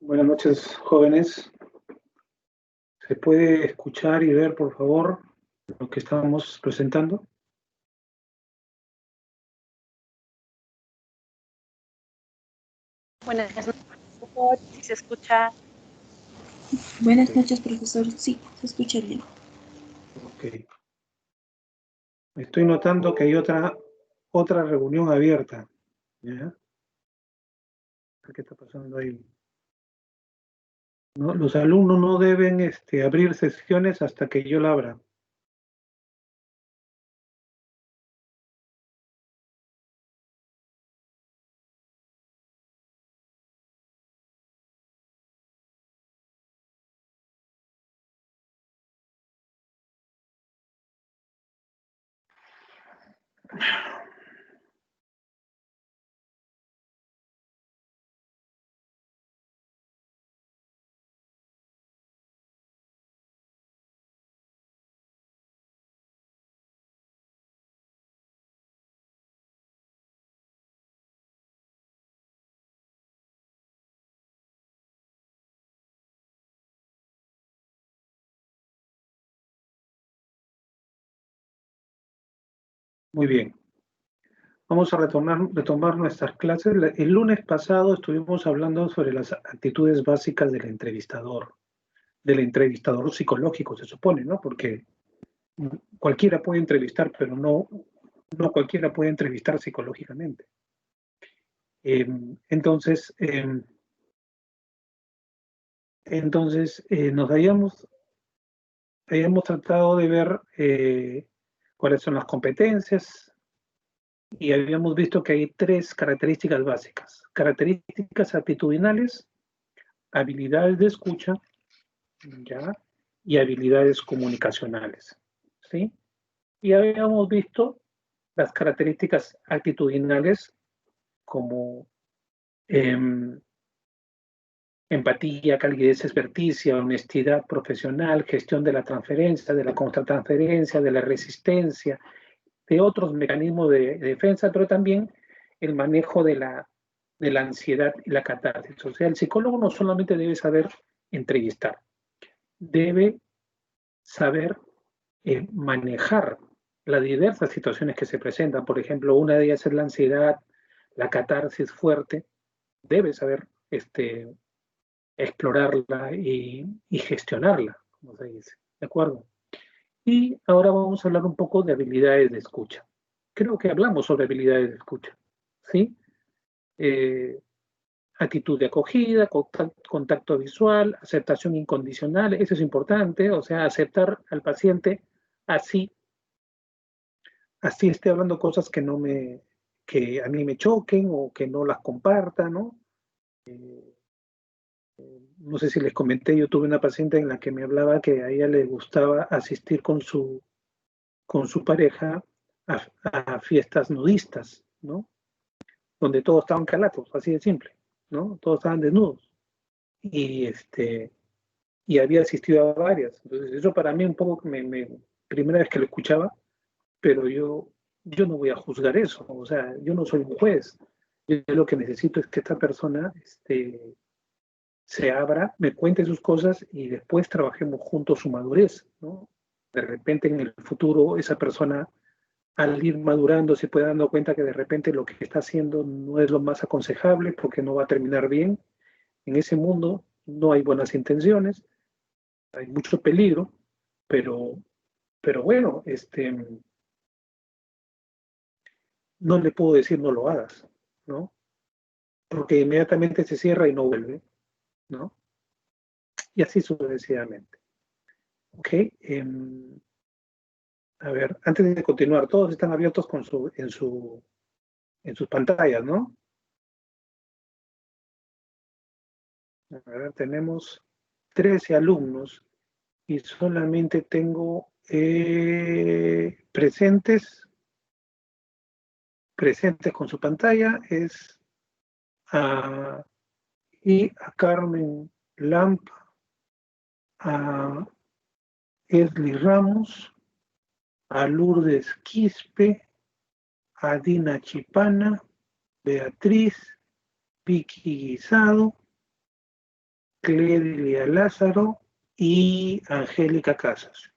Buenas noches, jóvenes. ¿Se puede escuchar y ver, por favor, lo que estamos presentando? Buenas noches, profesor. Si se escucha. Buenas noches, profesor. Sí, se escucha bien. Ok. Estoy notando que hay otra reunión abierta. ¿Ya? ¿Qué está pasando ahí? ¿No? Los alumnos no deben abrir sesiones hasta que yo la abra. Muy bien. Vamos a retomar nuestras clases. El lunes pasado estuvimos hablando sobre las actitudes básicas del entrevistador psicológico, se supone, ¿no? Porque cualquiera puede entrevistar, pero no cualquiera puede entrevistar psicológicamente. Entonces, nos habíamos tratado de ver cuáles son las competencias y habíamos visto que hay tres características básicas. Características actitudinales, habilidades de escucha, ¿ya? Y habilidades comunicacionales, ¿sí? Y habíamos visto las características actitudinales como eh, empatía, calidez, experticia, honestidad profesional, gestión de la transferencia, de la contratransferencia, de la resistencia, de otros mecanismos de defensa, pero también el manejo de la ansiedad y la catarsis. O sea, el psicólogo no solamente debe saber entrevistar, debe saber manejar las diversas situaciones que se presentan. Por ejemplo, una de ellas es la ansiedad, la catarsis fuerte, debe saber explorarla y gestionarla, como se dice. ¿De acuerdo? Y ahora vamos a hablar un poco de habilidades de escucha. Creo que hablamos sobre habilidades de escucha. ¿Sí? Eh, Actitud de acogida, contacto visual, aceptación incondicional, eso es importante, o sea, aceptar al paciente así, así esté hablando cosas que a mí me choquen o que no las comparta, ¿no? No sé si les comenté, yo tuve una paciente en la que me hablaba que a ella le gustaba asistir con su pareja a fiestas nudistas, ¿no? Donde todos estaban calatos, así de simple, ¿no? Todos estaban desnudos. Y, y había asistido a varias. Entonces, eso para mí un poco primera vez que lo escuchaba, pero yo no voy a juzgar eso, o sea, yo no soy un juez. Yo lo que necesito es que esta persona se abra, me cuente sus cosas y después trabajemos juntos su madurez, ¿no? De repente en el futuro esa persona al ir madurando se puede dando cuenta que de repente lo que está haciendo no es lo más aconsejable porque no va a terminar bien. En ese mundo no hay buenas intenciones, hay mucho peligro, pero, pero bueno, no le puedo decir no lo hagas, ¿no? Porque inmediatamente se cierra y no vuelve, ¿no? Y así sucesivamente. ¿Ok? A ver, antes de continuar, todos están abiertos en sus pantallas, ¿no? A ver, tenemos 13 alumnos y solamente tengo presentes con su pantalla, es a, y a Carmen Lamp, a Esli Ramos, a Lourdes Quispe, a Dina Chipana, Beatriz, Vicky Guisado, Clelia Lázaro y Angélica Casas.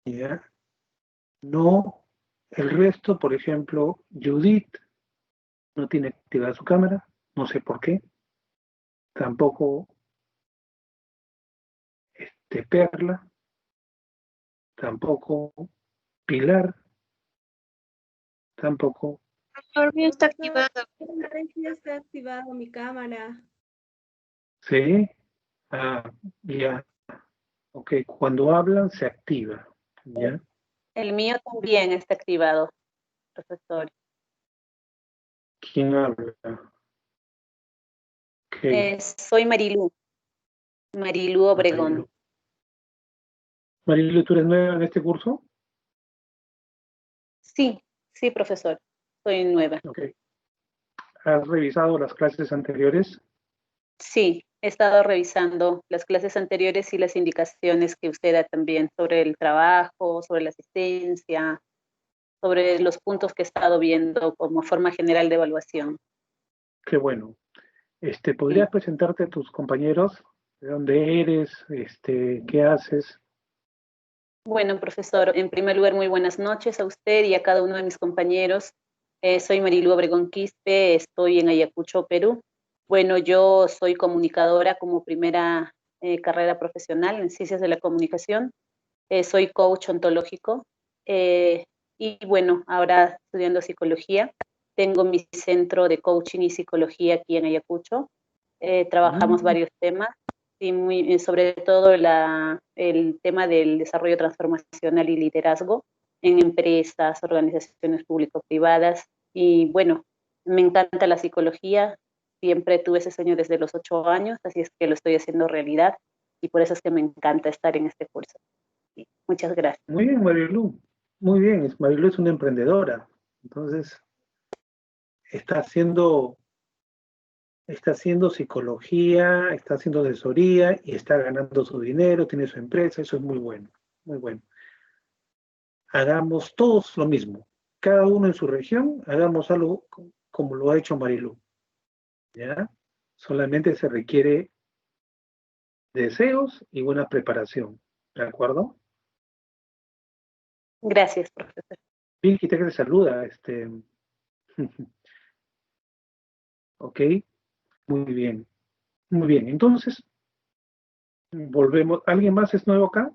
¿Ya? No, el resto, por ejemplo, Judith no tiene activada su cámara, no sé por qué. Tampoco Perla, tampoco Pilar, tampoco. Por mí está activado. Ya está activado mi cámara. Sí, ya. Ok, cuando hablan se activa. ¿Ya? El mío también está activado, profesor. ¿Quién habla? Ok, Soy Marilú Obregón. Marilu. Marilu, ¿tú eres nueva en este curso? Sí, sí, profesor. Soy nueva. Ok. ¿Has revisado las clases anteriores? Sí, he estado revisando las clases anteriores y las indicaciones que usted da también sobre el trabajo, sobre la asistencia, sobre los puntos que he estado viendo como forma general de evaluación. Qué bueno. Sí. ¿Podrías presentarte a tus compañeros? ¿De dónde eres? ¿Qué haces? Bueno, profesor, en primer lugar, muy buenas noches a usted y a cada uno de mis compañeros. Soy Marilú Obregón Quispe, estoy en Ayacucho, Perú. Bueno, yo soy comunicadora como primera carrera profesional en Ciencias de la Comunicación. Soy coach ontológico y bueno, ahora estudiando psicología. Tengo mi centro de coaching y psicología aquí en Ayacucho. Trabajamos varios temas y sobre todo el tema del desarrollo transformacional y liderazgo en empresas, organizaciones público-privadas. Y bueno, me encanta la psicología, siempre tuve ese sueño desde los 8 años, así es que lo estoy haciendo realidad y por eso es que me encanta estar en este curso. Sí, muchas gracias. Muy bien, Marilu. Muy bien. Marilu es una emprendedora. Entonces, está haciendo, está haciendo psicología, está haciendo asesoría y está ganando su dinero, tiene su empresa. Eso es muy bueno. Muy bueno. Hagamos todos lo mismo. Cada uno en su región, hagamos algo como lo ha hecho Marilu. ¿Ya? Solamente se requiere deseos y buena preparación. ¿De acuerdo? Gracias, profesor. Vicky, te saluda. Ok, muy bien. Muy bien. Entonces, volvemos. ¿Alguien más es nuevo acá?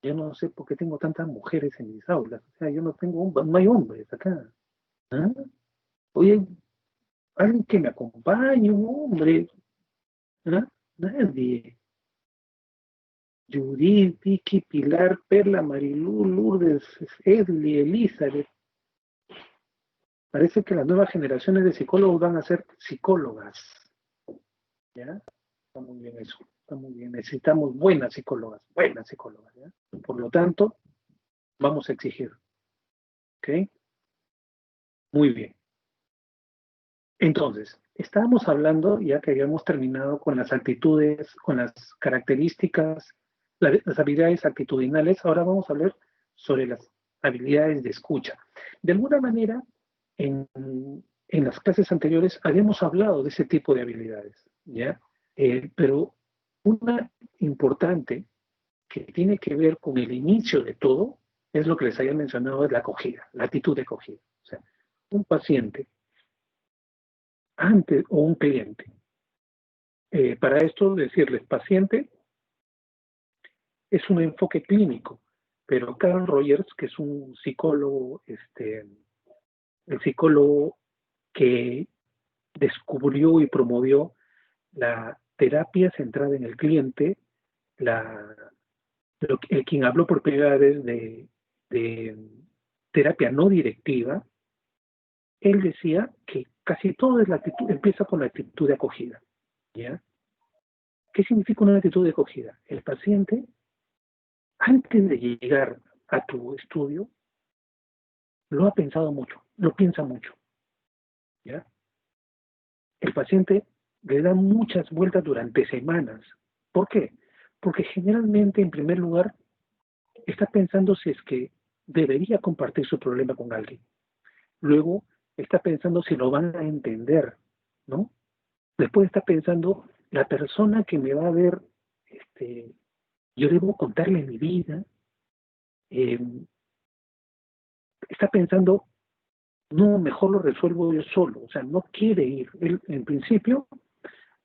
Yo no sé por qué tengo tantas mujeres en mis aulas. O sea, yo no tengo, no hay hombres acá. ¿Ah? Oye, alguien que me acompañe, un hombre. ¿Ah? Nadie. Judith, Vicky, Pilar, Perla, Marilú, Lourdes, Edli, Elizabeth. Parece que las nuevas generaciones de psicólogos van a ser psicólogas. ¿Ya? Está muy bien eso. Está muy bien. Necesitamos buenas psicólogas. Buenas psicólogas. ¿Ya? Por lo tanto, vamos a exigir. ¿Ok? Muy bien. Entonces, estábamos hablando, ya que habíamos terminado con las actitudes, con las características, las habilidades actitudinales, ahora vamos a hablar sobre las habilidades de escucha. De alguna manera, en las clases anteriores habíamos hablado de ese tipo de habilidades, ¿ya? Pero una importante que tiene que ver con el inicio de todo es lo que les había mencionado, es la acogida, la actitud de acogida. O sea, un paciente antes o un cliente. Para esto decirles, paciente es un enfoque clínico, pero Carl Rogers, que es un psicólogo, el psicólogo que descubrió y promovió la terapia centrada en el cliente, quien habló por primera vez de terapia no directiva, él decía que casi todo es la actitud, empieza con la actitud de acogida. ¿Ya? ¿Qué significa una actitud de acogida? El paciente, antes de llegar a tu estudio, lo ha pensado mucho, lo piensa mucho. ¿Ya? El paciente le da muchas vueltas durante semanas. ¿Por qué? Porque generalmente, en primer lugar, está pensando si es que debería compartir su problema con alguien. Luego, está pensando si lo van a entender, ¿no? Después está pensando la persona que me va a ver, yo debo contarle mi vida, está pensando, no, mejor lo resuelvo yo solo, o sea, no quiere ir. Él, en principio,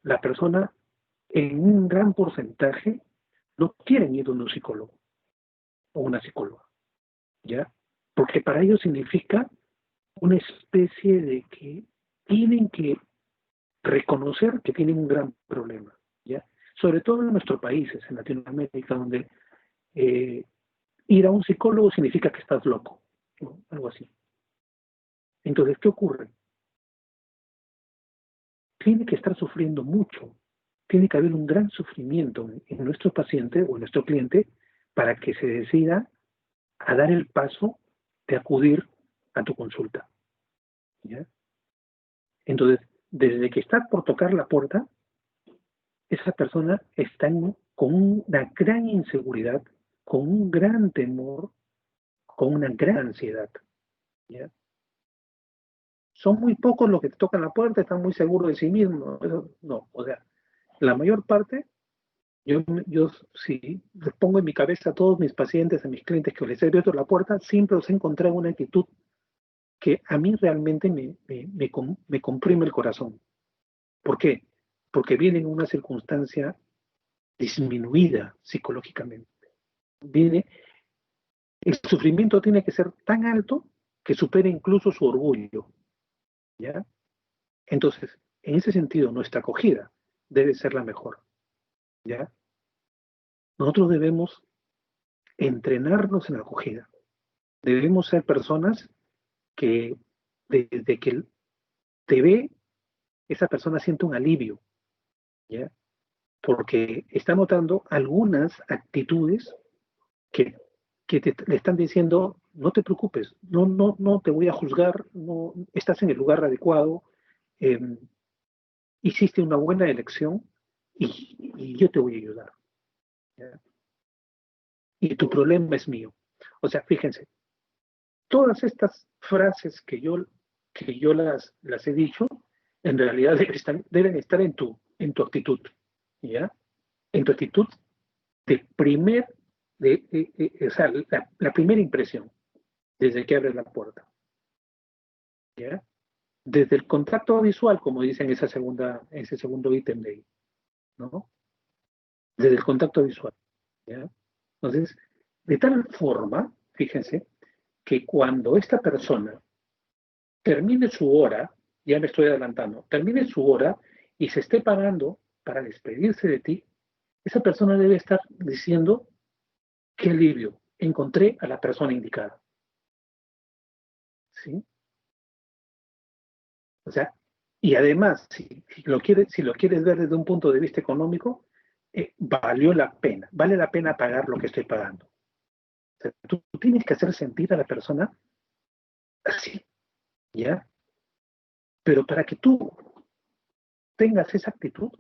la persona, en un gran porcentaje, no quieren ir a un psicólogo o una psicóloga, ¿ya? Porque para ellos significa una especie de que tienen que reconocer que tienen un gran problema, ¿ya? Sobre todo en nuestros países, en Latinoamérica, donde ir a un psicólogo significa que estás loco, ¿no? Algo así. Entonces, ¿qué ocurre? Tiene que estar sufriendo mucho, tiene que haber un gran sufrimiento en nuestro paciente o en nuestro cliente para que se decida a dar el paso de acudir a tu consulta, ¿ya? Entonces, desde que está por tocar la puerta, esa persona está con una gran inseguridad, con un gran temor, con una gran ansiedad, ¿ya? Son muy pocos los que te tocan la puerta, están muy seguros de sí mismos. No, o sea, la mayor parte, yo si les pongo en mi cabeza a todos mis pacientes, a mis clientes que les he abierto la puerta, siempre os he encontrado una actitud que a mí realmente me comprime el corazón. ¿Por qué? Porque viene en una circunstancia disminuida psicológicamente. El sufrimiento tiene que ser tan alto que supere incluso su orgullo, ¿ya? Entonces, en ese sentido, nuestra acogida debe ser la mejor, ¿ya? Nosotros debemos entrenarnos en la acogida. Debemos ser personas que desde que te ve, esa persona siente un alivio, ¿ya? Porque está notando algunas actitudes que, le están diciendo, no te preocupes, no te voy a juzgar, no, estás en el lugar adecuado, eh, hiciste una buena elección y yo te voy a ayudar, ¿ya? Y tu problema es mío. O sea, fíjense, todas estas frases que yo las he dicho, en realidad deben estar en tu actitud, ¿ya? En tu actitud de o sea, la primera impresión, desde que abres la puerta, ¿ya? Desde el contacto visual, como dicen en ese segundo ítem de ahí, ¿no? Desde el contacto visual, ¿ya? Entonces, de tal forma, fíjense, que cuando esta persona termine su hora, ya me estoy adelantando, termine su hora y se esté parando para despedirse de ti, esa persona debe estar diciendo, qué alivio, encontré a la persona indicada. ¿Sí? O sea, y además, si lo quieres ver desde un punto de vista económico, valió la pena, vale la pena pagar lo que estoy pagando. O sea, tú tienes que hacer sentir a la persona así, ¿ya? Pero para que tú tengas esa actitud,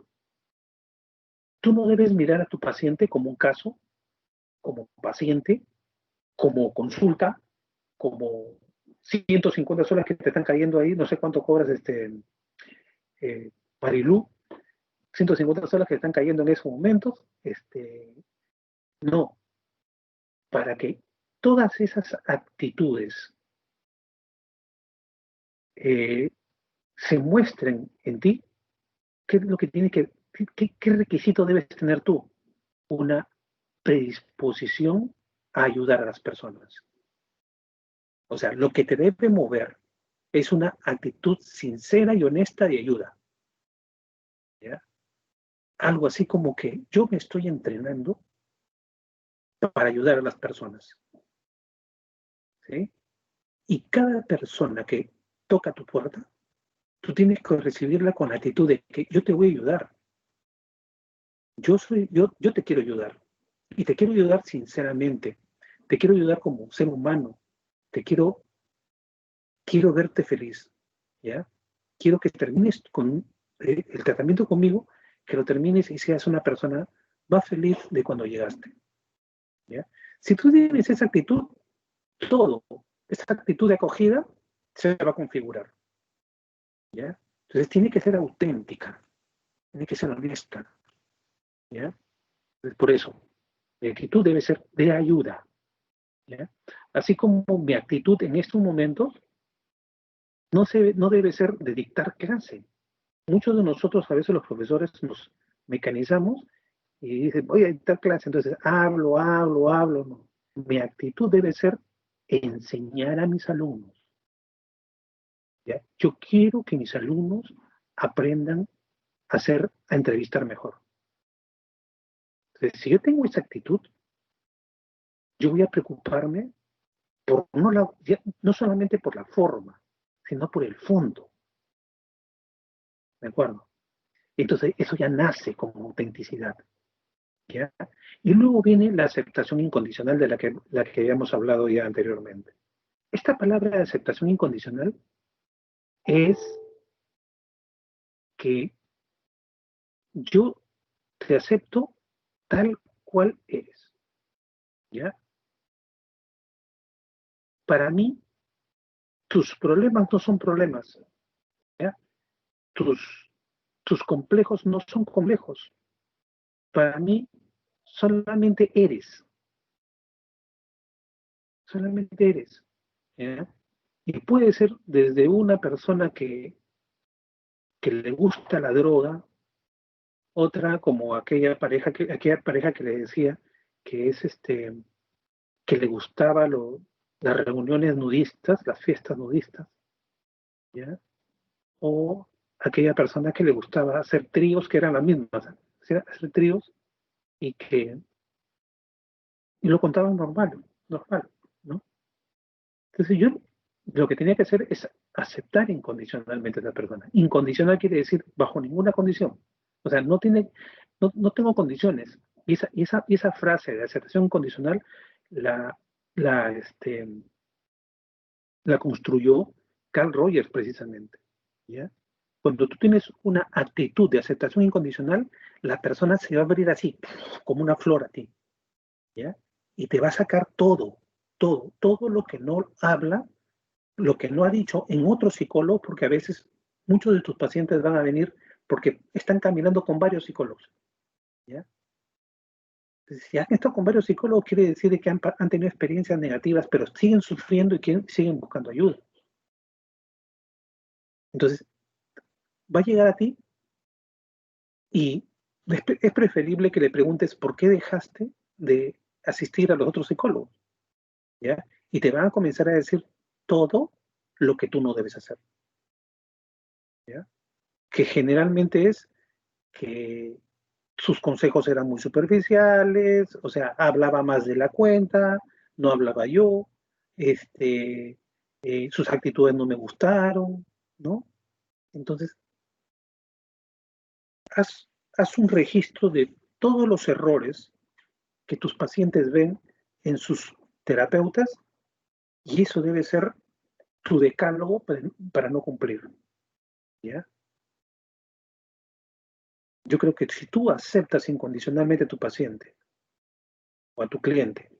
tú no debes mirar a tu paciente como un caso, como paciente, como consulta, como 150 soles que te están cayendo ahí, no sé cuánto cobras Marilú, 150 soles que están cayendo en esos momentos, no, para que todas esas actitudes se muestren en ti, ¿qué es lo que tiene qué requisito debes tener tú? Una predisposición a ayudar a las personas. O sea, lo que te debe mover es una actitud sincera y honesta de ayuda, ¿ya? Algo así como que yo me estoy entrenando para ayudar a las personas, ¿sí? Y cada persona que toca tu puerta, tú tienes que recibirla con la actitud de que yo te voy a ayudar. Yo te quiero ayudar. Y te quiero ayudar sinceramente. Te quiero ayudar como ser humano. Quiero verte feliz, ¿ya? Quiero que termines con el tratamiento conmigo, que lo termines y seas una persona más feliz de cuando llegaste, ¿ya? Si tú tienes esa actitud, esa actitud de acogida se va a configurar, ¿ya? Entonces tiene que ser auténtica, tiene que ser honesta, ¿ya? Por eso, mi actitud debe ser de ayuda, ¿ya? Así como mi actitud en estos momentos no debe ser de dictar clase. Muchos de nosotros, a veces los profesores, nos mecanizamos y dicen, voy a dictar clase, entonces hablo, no. Mi actitud debe ser enseñar a mis alumnos, ¿ya? Yo quiero que mis alumnos aprendan a entrevistar mejor. Entonces, si yo tengo esa actitud, yo voy a preocuparme por no solamente por la forma, sino por el fondo. ¿De acuerdo? Entonces, eso ya nace como autenticidad, ¿ya? Y luego viene la aceptación incondicional de la que habíamos hablado ya anteriormente. Esta palabra de aceptación incondicional es que yo te acepto tal cual eres, ¿ya? Para mí, tus problemas no son problemas, ¿ya? Tus complejos no son complejos. Para mí, solamente eres, ¿ya? Y puede ser desde una persona que le gusta la droga, otra como aquella pareja que le decía que es que le gustaba las reuniones nudistas, las fiestas nudistas, ¿ya? O aquella persona que le gustaba hacer tríos que eran las mismas, hacer tríos y que y lo contaban normal, ¿no? Entonces yo lo que tenía que hacer es aceptar incondicionalmente a la persona. Incondicional quiere decir bajo ninguna condición. O sea, no tengo condiciones. Y esa frase de aceptación incondicional la, la, este, la construyó Carl Rogers precisamente, ¿ya? Cuando tú tienes una actitud de aceptación incondicional, la persona se va a abrir así, como una flor a ti, ¿ya? Y te va a sacar todo lo que no habla, lo que no ha dicho en otro psicólogo, porque a veces muchos de tus pacientes van a venir porque están caminando con varios psicólogos, ¿ya? Entonces, si han estado con varios psicólogos, quiere decir que han tenido experiencias negativas, pero siguen sufriendo y siguen buscando ayuda. Entonces, va a llegar a ti y es preferible que le preguntes por qué dejaste de asistir a los otros psicólogos, ¿ya? Y te van a comenzar a decir todo lo que tú no debes hacer, ¿ya? Que generalmente es que sus consejos eran muy superficiales, o sea, hablaba más de la cuenta, no hablaba yo, sus actitudes no me gustaron, ¿no? Entonces, haz un registro de todos los errores que tus pacientes ven en sus terapeutas y eso debe ser tu decálogo para no cumplirlo, ¿ya? Yo creo que si tú aceptas incondicionalmente a tu paciente o a tu cliente,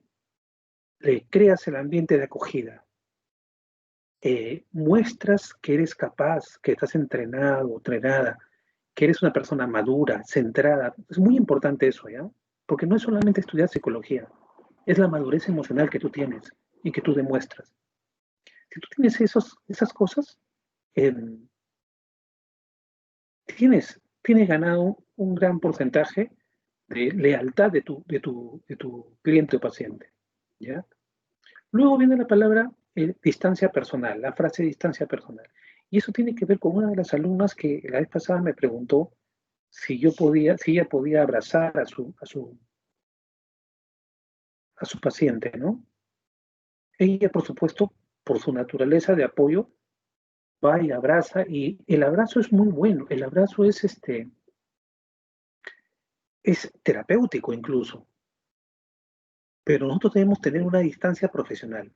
le creas el ambiente de acogida, muestras que eres capaz, que estás entrenado, entrenada, que eres una persona madura, centrada. Es muy importante eso, ¿ya? Porque no es solamente estudiar psicología, es la madurez emocional que tú tienes y que tú demuestras. Si tú tienes esas cosas, eh, tienes ganado un gran porcentaje de lealtad de tu cliente o paciente, ¿ya? Luego viene la palabra distancia personal, la frase distancia personal. Y eso tiene que ver con una de las alumnas que la vez pasada me preguntó si ella podía abrazar a su paciente, ¿no? Ella, por supuesto, por su naturaleza de apoyo, va y abraza, y el abrazo es muy bueno, el abrazo es terapéutico incluso, pero nosotros debemos tener una distancia profesional,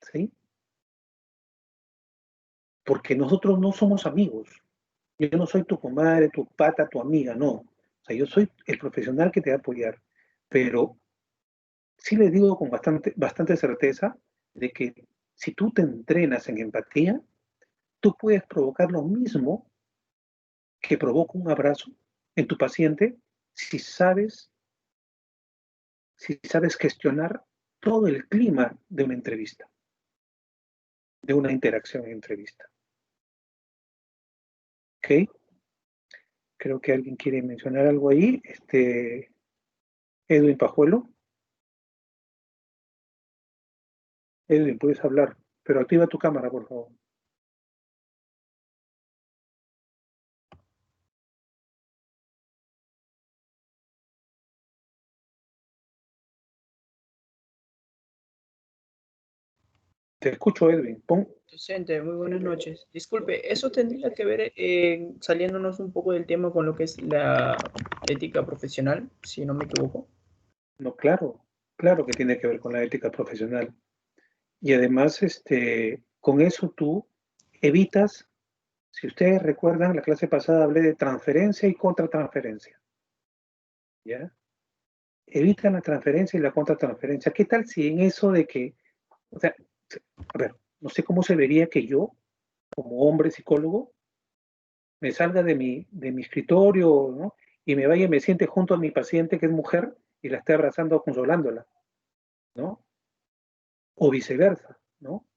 ¿sí? Porque nosotros no somos amigos. Yo no soy tu comadre, tu pata, tu amiga, no. O sea, yo soy el profesional que te va a apoyar, pero sí le digo con bastante certeza de que si tú te entrenas en empatía, tú puedes provocar lo mismo que provoca un abrazo en tu paciente si sabes gestionar todo el clima de una entrevista, de una interacción en entrevista. ¿Ok? Creo que alguien quiere mencionar algo ahí. Edwin Pajuelo. Edwin, puedes hablar, pero activa tu cámara, por favor. Te escucho, Edwin. Docente, muy buenas noches. Disculpe, ¿eso tendría que ver, saliéndonos un poco del tema, con lo que es la ética profesional, si no me equivoco? No, claro que tiene que ver con la ética profesional. Y además, con eso tú evitas, si ustedes recuerdan, la clase pasada hablé de transferencia y contratransferencia. ¿Ya? Evitan la transferencia y la contratransferencia. ¿Qué tal si en eso de que, o sea, a ver, no sé cómo se vería que yo, como hombre psicólogo, me salga de mi escritorio, ¿no? Y me vaya y me siente junto a mi paciente que es mujer y la esté abrazando, consolándola, ¿no? O viceversa, ¿no?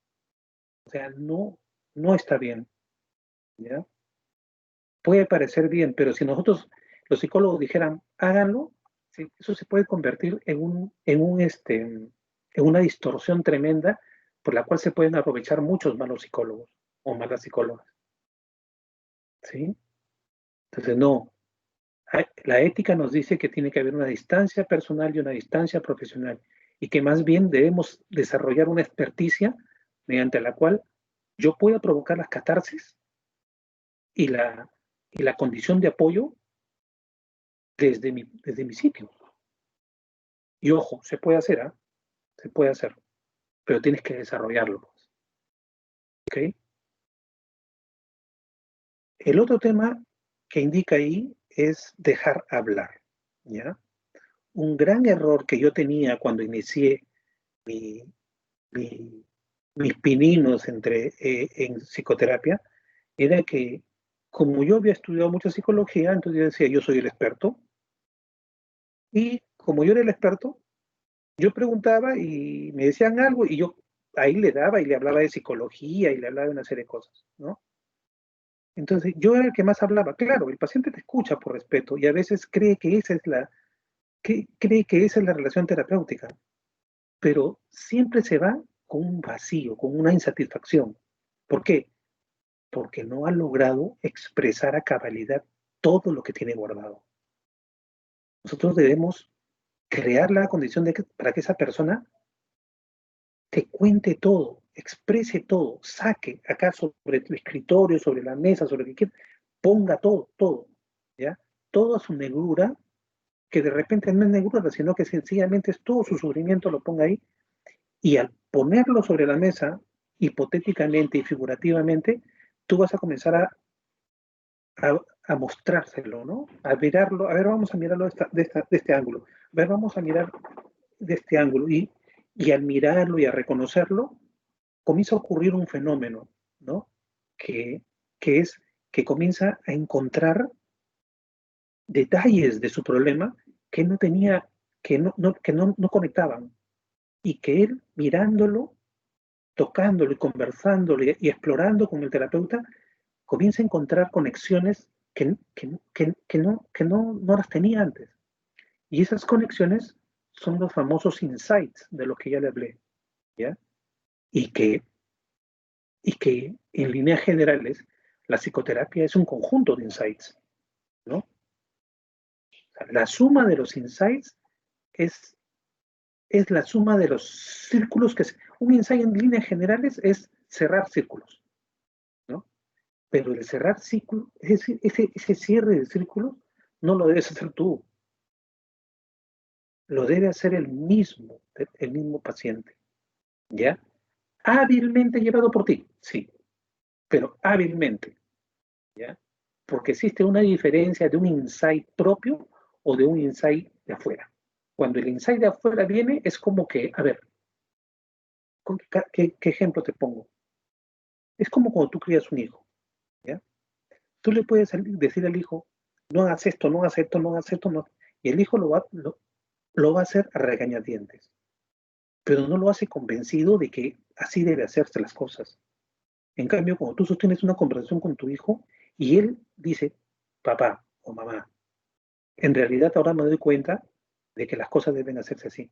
O sea, no está bien, ¿ya? Puede parecer bien, pero si nosotros, los psicólogos, dijeran, háganlo, ¿sí? Eso se puede convertir en una distorsión tremenda por la cual se pueden aprovechar muchos malos psicólogos o malas psicólogas, ¿sí? Entonces, no. La ética nos dice que tiene que haber una distancia personal y una distancia profesional, y que más bien debemos desarrollar una experticia mediante la cual yo pueda provocar las catarsis y la condición de apoyo desde mi sitio. Y ojo, se puede hacer, ¿eh? Se puede hacer, pero tienes que desarrollarlo, pues. ¿Ok? El otro tema que indica ahí es dejar hablar, ¿ya? Un gran error que yo tenía cuando inicié mi, mi, mis pininos en psicoterapia era que, como yo había estudiado mucha psicología, entonces yo decía, yo soy el experto, y como yo era el experto, yo preguntaba y me decían algo y yo ahí le daba y le hablaba de psicología y le hablaba de una serie de cosas, ¿no? Entonces yo era el que más hablaba. Claro, el paciente te escucha por respeto y a veces cree que esa es la relación terapéutica, pero siempre se va con un vacío, con una insatisfacción. ¿Por qué? Porque no ha logrado expresar a cabalidad todo lo que tiene guardado. Nosotros debemos crear la condición para que esa persona te cuente todo, exprese todo, saque acá sobre tu escritorio, sobre la mesa, sobre lo que quiera, ponga todo, ¿ya? Toda su negrura, que de repente no es negrura, sino que sencillamente es todo su sufrimiento, lo ponga ahí, y al ponerlo sobre la mesa, hipotéticamente y figurativamente, tú vas a comenzar a mostrárselo, ¿no? A mirarlo, a ver, vamos a mirarlo de este ángulo, a ver, vamos a mirar de este ángulo, y al mirarlo y a reconocerlo, comienza a ocurrir un fenómeno, ¿no? Que, que es que comienza a encontrar detalles de su problema que no tenía, que no conectaban, y que él mirándolo, tocándolo y conversándolo y explorando con el terapeuta, comienza a encontrar conexiones que no las tenía antes. Y esas conexiones son los famosos insights de los que ya le hablé, ¿ya? Y que en líneas generales la psicoterapia es un conjunto de insights, ¿no? O sea, la suma de los insights es, es la suma de los círculos un insight en líneas generales es cerrar círculos, ¿no? Pero el cerrar círculos, ese cierre de círculos, no lo debes hacer tú, lo debe hacer el mismo paciente, ¿ya? Hábilmente llevado por ti, sí, pero hábilmente, ¿ya? Porque existe una diferencia de un insight propio o de un insight de afuera. Cuando el insight de afuera viene, es como que, a ver, ¿qué ejemplo te pongo? Es como cuando tú crías un hijo, ¿ya? tú le puedes decir al hijo, no hagas esto, no hagas esto, no hagas esto, no. Y el hijo lo va a hacer a regañadientes, pero no lo hace convencido de que así debe hacerse las cosas. En cambio, cuando tú sostienes una conversación con tu hijo y él dice, papá o mamá, en realidad ahora me doy cuenta de que las cosas deben hacerse así.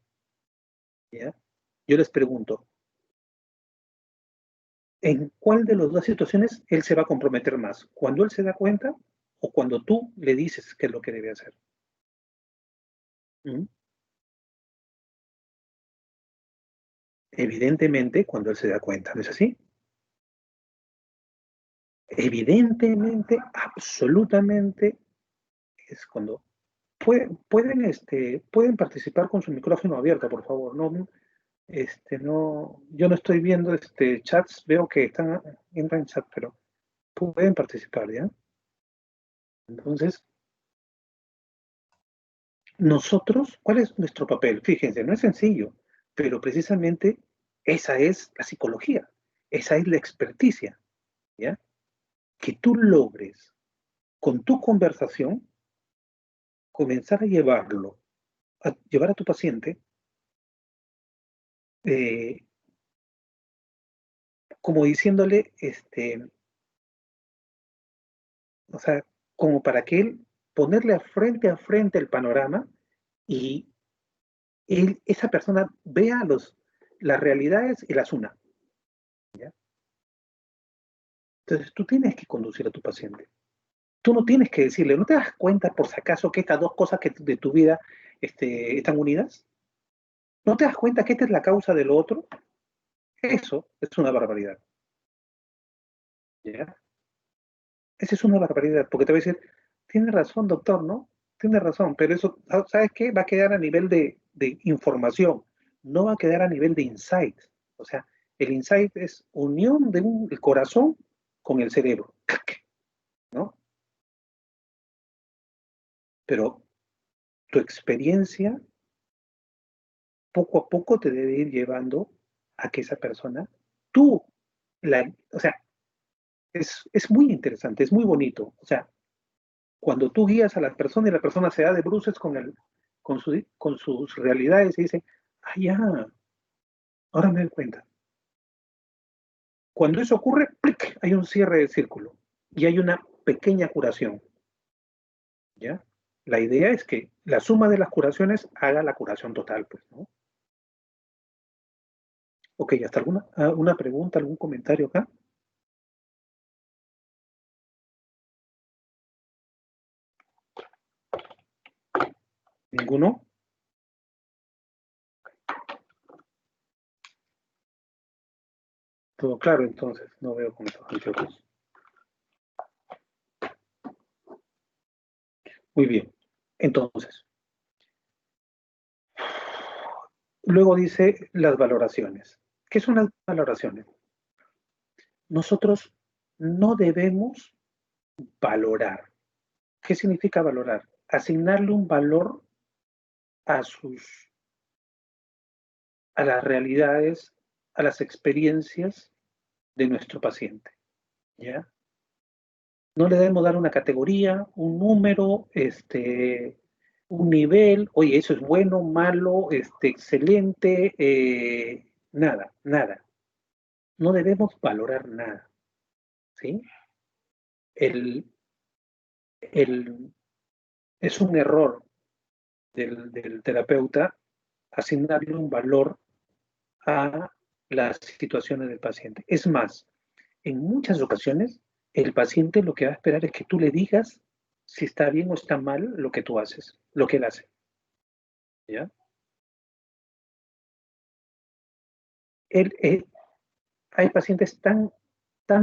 ¿Ya? Yo les pregunto, ¿en cuál de las dos situaciones él se va a comprometer más? ¿Cuando él se da cuenta o cuando tú le dices qué es lo que debe hacer? ¿Mm? Evidentemente, cuando él se da cuenta, ¿no es así? Evidentemente, absolutamente, es cuando pueden participar con su micrófono abierto, por favor. No, yo no estoy viendo chats, veo que entran en chat, pero pueden participar, ¿ya? Entonces, nosotros, ¿cuál es nuestro papel? Fíjense, no es sencillo, pero precisamente esa es la psicología, esa es la experticia, ¿ya? Que tú logres con tu conversación comenzar a llevar a tu paciente como diciéndole, o sea, como para que él ponerle a frente el panorama y esa persona vea las realidades y las una, ¿ya? Entonces tú tienes que conducir a tu paciente. Tú no tienes que decirle, ¿no te das cuenta por si acaso que estas dos cosas de tu vida están unidas? ¿No te das cuenta que esta es la causa de lo otro? Eso es una barbaridad, ¿ya? Esa es una barbaridad, porque te va a decir, tiene razón, doctor, ¿no? Tiene razón, pero eso, ¿sabes qué? Va a quedar a nivel de información, no va a quedar a nivel de insight. O sea, el insight es unión el corazón con el cerebro, ¿no? Pero tu experiencia poco a poco te debe ir llevando a que esa persona, o sea, es muy interesante, es muy bonito. O sea, cuando tú guías a la persona y la persona se da de bruces con sus realidades y dice, ah, ya, ahora me doy cuenta. Cuando eso ocurre, ¡plic!, hay un cierre de círculo y hay una pequeña curación, ¿ya? La idea es que la suma de las curaciones haga la curación total, pues, ¿no? Ok, ¿hasta alguna pregunta, algún comentario acá? ¿Ninguno? Todo claro, entonces, no veo con estos anteojos. Muy bien, entonces, luego dice las valoraciones. ¿Qué son las valoraciones? Nosotros no debemos valorar. ¿Qué significa valorar? Asignarle un valor a las realidades, a las experiencias de nuestro paciente, ¿ya? No le debemos dar una categoría, un número, un nivel, oye, eso es bueno, malo, excelente, nada, nada. No debemos valorar nada, ¿sí? Es un error del terapeuta asignarle un valor a las situaciones del paciente. Es más, en muchas ocasiones el paciente lo que va a esperar es que tú le digas si está bien o está mal lo que tú haces, lo que él hace, ¿ya? Hay pacientes tan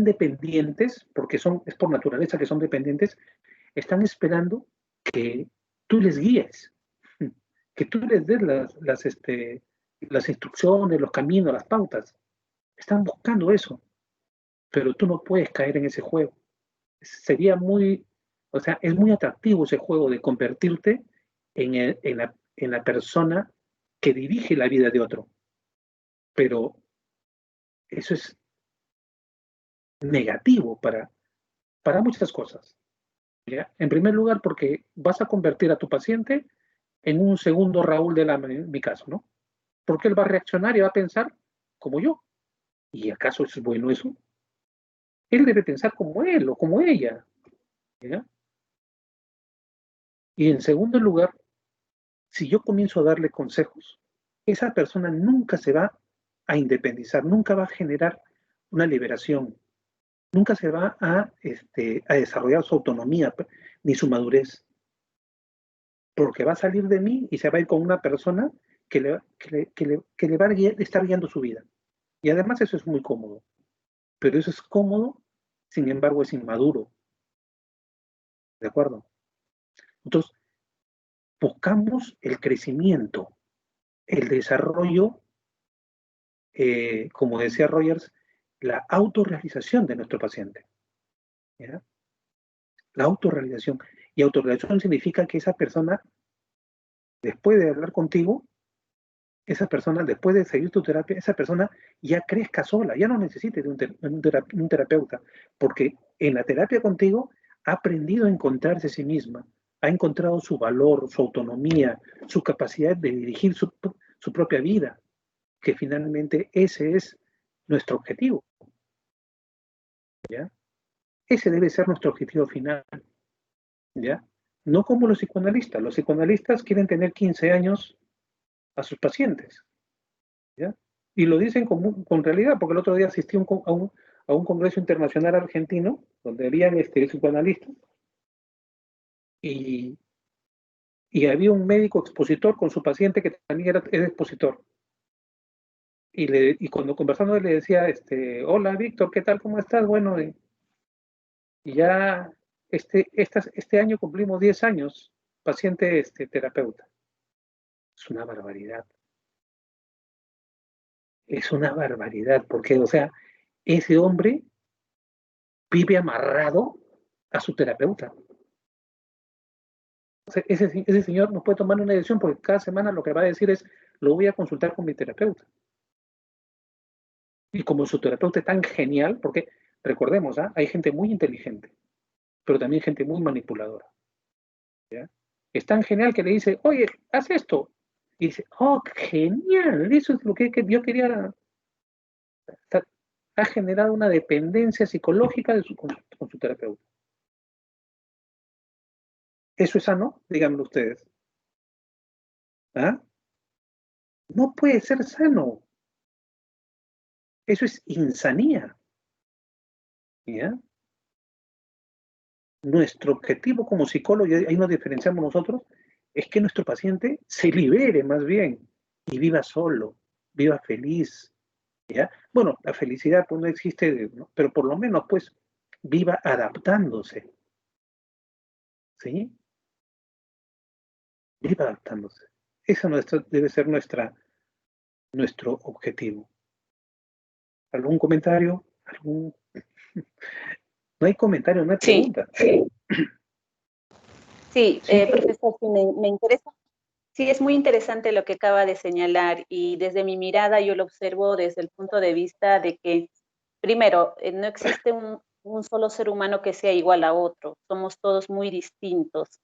dependientes, porque es por naturaleza que son dependientes, están esperando que tú les guíes, que tú les des las instrucciones, los caminos, las pautas. Están buscando eso, pero tú no puedes caer en ese juego. Sería o sea, es muy atractivo ese juego de convertirte en la persona que dirige la vida de otro, pero eso es negativo para muchas cosas. ¿Ya? En primer lugar, porque vas a convertir a tu paciente en un segundo Raúl de mi caso, ¿no? Porque él va a reaccionar y va a pensar como yo. ¿Y acaso es bueno eso? Él debe pensar como él o como ella. ¿Ya? Y en segundo lugar, si yo comienzo a darle consejos, esa persona nunca se va a independizar, nunca va a generar una liberación, nunca se va a desarrollar su autonomía ni su madurez, porque va a salir de mí y se va a ir con una persona que le va a estar guiando su vida. Y además eso es muy cómodo, pero eso es cómodo, sin embargo es inmaduro, ¿de acuerdo? Entonces, buscamos el crecimiento, el desarrollo, como decía Rogers, la autorrealización de nuestro paciente. ¿Ya? La autorrealización. Y autorrealización significa que esa persona, después de hablar contigo, esa persona, después de seguir tu terapia, esa persona ya crezca sola, ya no necesite de un terapeuta, porque en la terapia contigo ha aprendido a encontrarse a sí misma, ha encontrado su valor, su autonomía, su capacidad de dirigir su propia vida, que finalmente ese es nuestro objetivo, ¿ya? Ese debe ser nuestro objetivo final, ¿ya? No como los psicoanalistas quieren tener 15 años a sus pacientes, ¿ya? Y lo dicen con realidad, porque el otro día asistí a un congreso internacional argentino, donde habían psicoanalistas, y, y había un médico expositor con su paciente que también era expositor. Y cuando conversando le decía, hola Víctor, ¿qué tal? ¿Cómo estás? Bueno, y ya este año cumplimos 10 años, paciente terapeuta. Es una barbaridad. Es una barbaridad, porque, o sea, ese hombre vive amarrado a su terapeuta. O sea, ese señor no puede tomar una decisión porque cada semana lo que va a decir es, lo voy a consultar con mi terapeuta. Y como su terapeuta es tan genial, porque recordemos, hay gente muy inteligente, pero también gente muy manipuladora. ¿Ya? Es tan genial que le dice, oye, haz esto. Y dice, oh, genial, eso es lo que yo quería. Ha generado una dependencia psicológica con su terapeuta. ¿Eso es sano? Díganme ustedes. ¿Ah? No puede ser sano. Eso es insanía. ¿Ya? Nuestro objetivo como psicólogo, y ahí nos diferenciamos nosotros, es que nuestro paciente se libere más bien y viva solo, viva feliz. ¿Ya? Bueno, la felicidad pues no existe, ¿no? Pero por lo menos pues viva adaptándose. ¿Sí? Viva adaptándose. Ese debe ser nuestro objetivo. ¿Algún comentario? No hay comentario, no hay pregunta. Sí, profesor, sí, me interesa. Sí, es muy interesante lo que acaba de señalar y desde mi mirada yo lo observo desde el punto de vista de que, primero, no existe un solo ser humano que sea igual a otro, somos todos muy distintos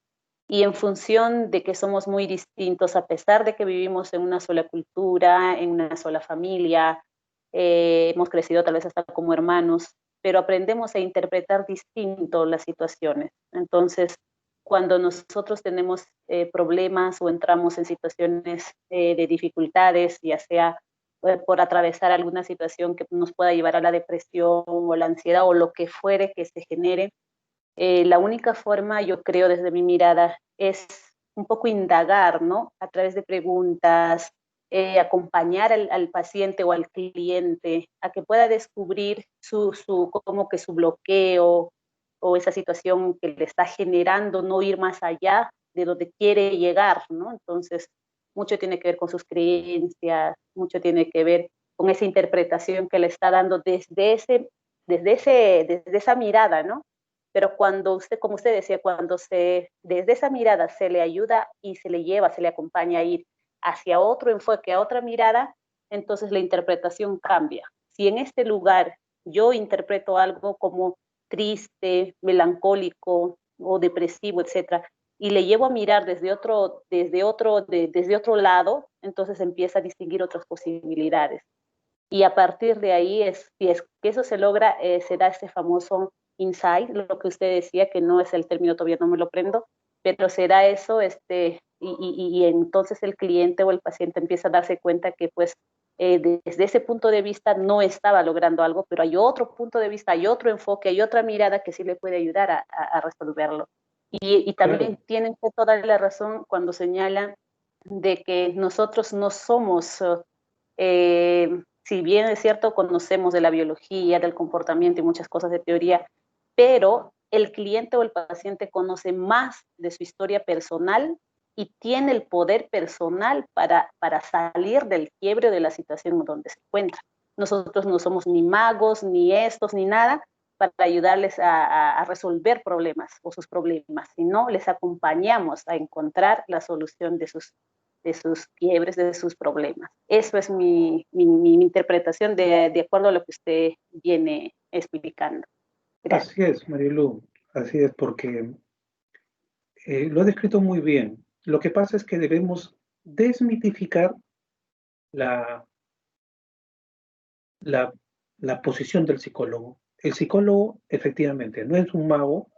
y en función de que somos muy distintos, a pesar de que vivimos en una sola cultura, en una sola familia, hemos crecido tal vez hasta como hermanos, pero aprendemos a interpretar distinto las situaciones. Entonces, cuando nosotros tenemos problemas o entramos en situaciones de dificultades, ya sea por atravesar alguna situación que nos pueda llevar a la depresión o la ansiedad o lo que fuere que se genere, la única forma, yo creo desde mi mirada, es un poco indagar, ¿no? A través de preguntas, acompañar al paciente o al cliente a que pueda descubrir como que su bloqueo o esa situación que le está generando no ir más allá de donde quiere llegar, ¿no? Entonces, mucho tiene que ver con sus creencias, mucho tiene que ver con esa interpretación que le está dando desde esa mirada, ¿no? Pero cuando usted, como usted decía, desde esa mirada se le ayuda y se le lleva, se le acompaña a ir hacia otro enfoque, a otra mirada, entonces la interpretación cambia. Si en este lugar yo interpreto algo como triste, melancólico, o depresivo, etcétera, y le llevo a mirar desde otro lado, entonces empieza a distinguir otras posibilidades. Y a partir de ahí, si es que eso se logra, se da este famoso insight, lo que usted decía, que no es el término, todavía no me lo prendo, pero se da eso, y entonces el cliente o el paciente empieza a darse cuenta que pues desde ese punto de vista no estaba logrando algo, pero hay otro punto de vista, hay otro enfoque, hay otra mirada que sí le puede ayudar a resolverlo. Y también Claro. tienen toda la razón cuando señalan de que nosotros no somos, si bien es cierto, conocemos de la biología, del comportamiento y muchas cosas de teoría, pero el cliente o el paciente conoce más de su historia personal y tiene el poder personal para salir del quiebre de la situación donde se encuentra. Nosotros no somos ni magos, ni estos, ni nada, para ayudarles a resolver problemas o sus problemas, sino les acompañamos a encontrar la solución de sus quiebres, de sus problemas. Eso es mi interpretación de acuerdo a lo que usted viene explicando. Gracias. Así es, Marilu, así es, porque lo he descrito muy bien. Lo que pasa es que debemos desmitificar la, la, la posición del psicólogo. El psicólogo, efectivamente, no es un mago,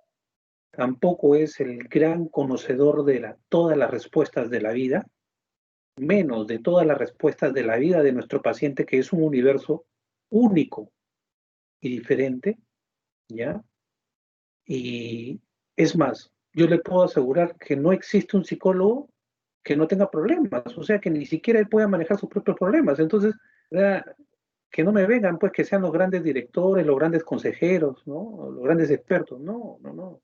tampoco es el gran conocedor de todas las respuestas de la vida, menos de todas las respuestas de la vida de nuestro paciente, que es un universo único y diferente, ¿ya? Y es más, yo le puedo asegurar que no existe un psicólogo que no tenga problemas, o sea, que ni siquiera él pueda manejar sus propios problemas. Entonces, que no me vengan, pues, que sean los grandes directores, los grandes consejeros, ¿no? Los grandes expertos. No, no, no.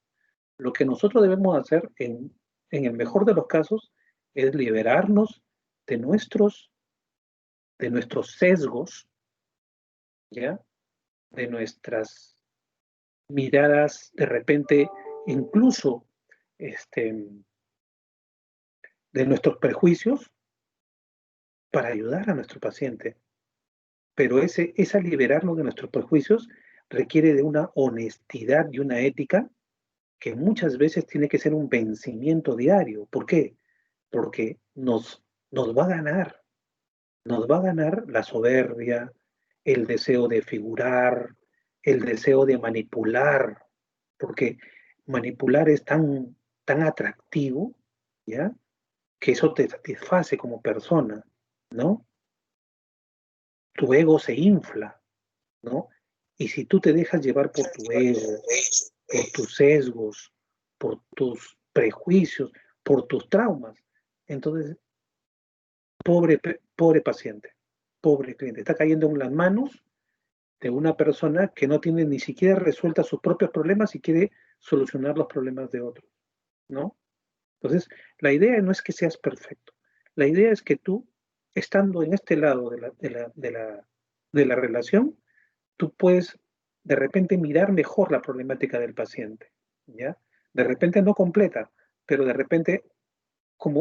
Lo que nosotros debemos hacer, en el mejor de los casos, es liberarnos de nuestros sesgos, ¿ya? De nuestras miradas, de repente, incluso, este, de nuestros prejuicios, para ayudar a nuestro paciente. Pero esa liberarnos de nuestros prejuicios requiere de una honestidad y una ética que muchas veces tiene que ser un vencimiento diario. ¿Por qué? Porque nos nos va a ganar la soberbia, el deseo de figurar, el deseo de manipular, porque manipular es tan atractivo, ¿ya? Que eso te satisface como persona, ¿no? Tu ego se infla, ¿no? Y si tú te dejas llevar por tu ego, por tus sesgos, por tus prejuicios, por tus traumas, entonces, pobre paciente, pobre cliente, está cayendo en las manos de una persona que no tiene ni siquiera resueltas sus propios problemas y quiere solucionar los problemas de otros, ¿no? Entonces, la idea no es que seas perfecto, la idea es que tú, estando en este lado de la relación, tú puedes de repente mirar mejor la problemática del paciente, ¿ya? De repente no completa, pero de repente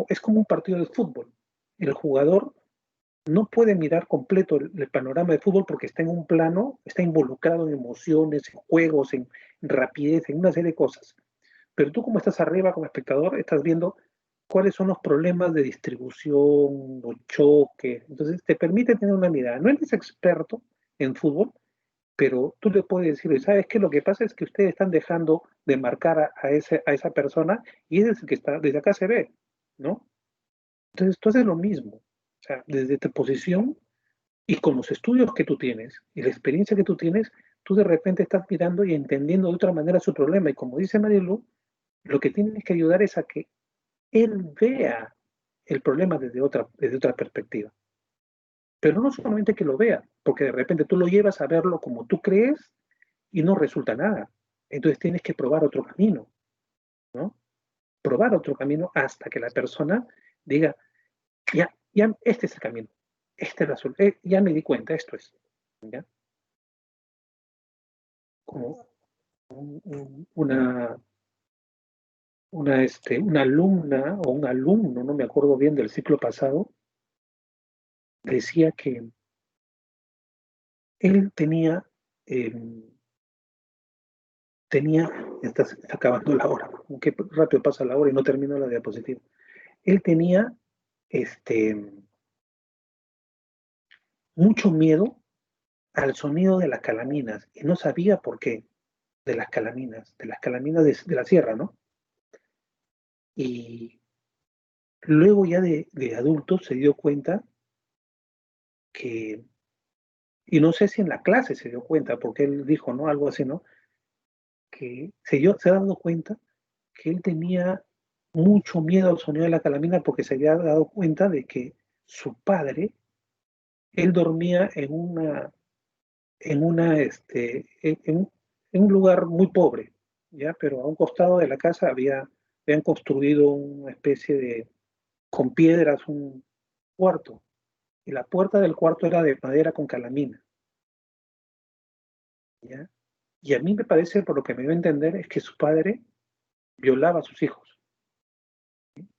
es como un partido de fútbol. El jugador no puede mirar completo el panorama de fútbol porque está en un plano, está involucrado en emociones, en juegos, en rapidez, en una serie de cosas. Pero tú como estás arriba como espectador, estás viendo cuáles son los problemas de distribución, los choques. Entonces te permite tener una mirada. No eres experto en fútbol, pero tú le puedes decir, ¿sabes qué? Lo que pasa es que ustedes están dejando de marcar a esa persona y es el que está, desde acá se ve, ¿no? Entonces tú haces lo mismo. O sea, desde tu posición y con los estudios que tú tienes y la experiencia que tú tienes, tú de repente estás mirando y entendiendo de otra manera su problema. Y como dice Marilu, lo que tienes que ayudar es a que él vea el problema desde otra perspectiva. Pero no solamente que lo vea, porque de repente tú lo llevas a verlo como tú crees y no resulta nada. Entonces tienes que probar otro camino, ¿no? Probar otro camino hasta que la persona diga, ya, este es el camino, este es la solución, ya me di cuenta, esto es, ¿ya? Como una, una alumna o un alumno, no me acuerdo bien del ciclo pasado, decía que él tenía está acabando la hora. Qué rápido pasa la hora y no termino la diapositiva. Él tenía mucho miedo al sonido de las calaminas y no sabía por qué de las calaminas de la sierra, ¿no? Y luego ya de adulto se dio cuenta que, y no sé si en la clase se dio cuenta, porque él dijo, ¿no? Algo así, ¿no? Que se ha dado cuenta que él tenía mucho miedo al sonido de la calamina porque se había dado cuenta de que su padre, él dormía en un lugar muy pobre, ¿ya? Pero a un costado de la casa habían construido una especie de, con piedras, un cuarto, y la puerta del cuarto era de madera con calamina, ¿ya? Y a mí me parece, por lo que me dio a entender, es que su padre violaba a sus hijos.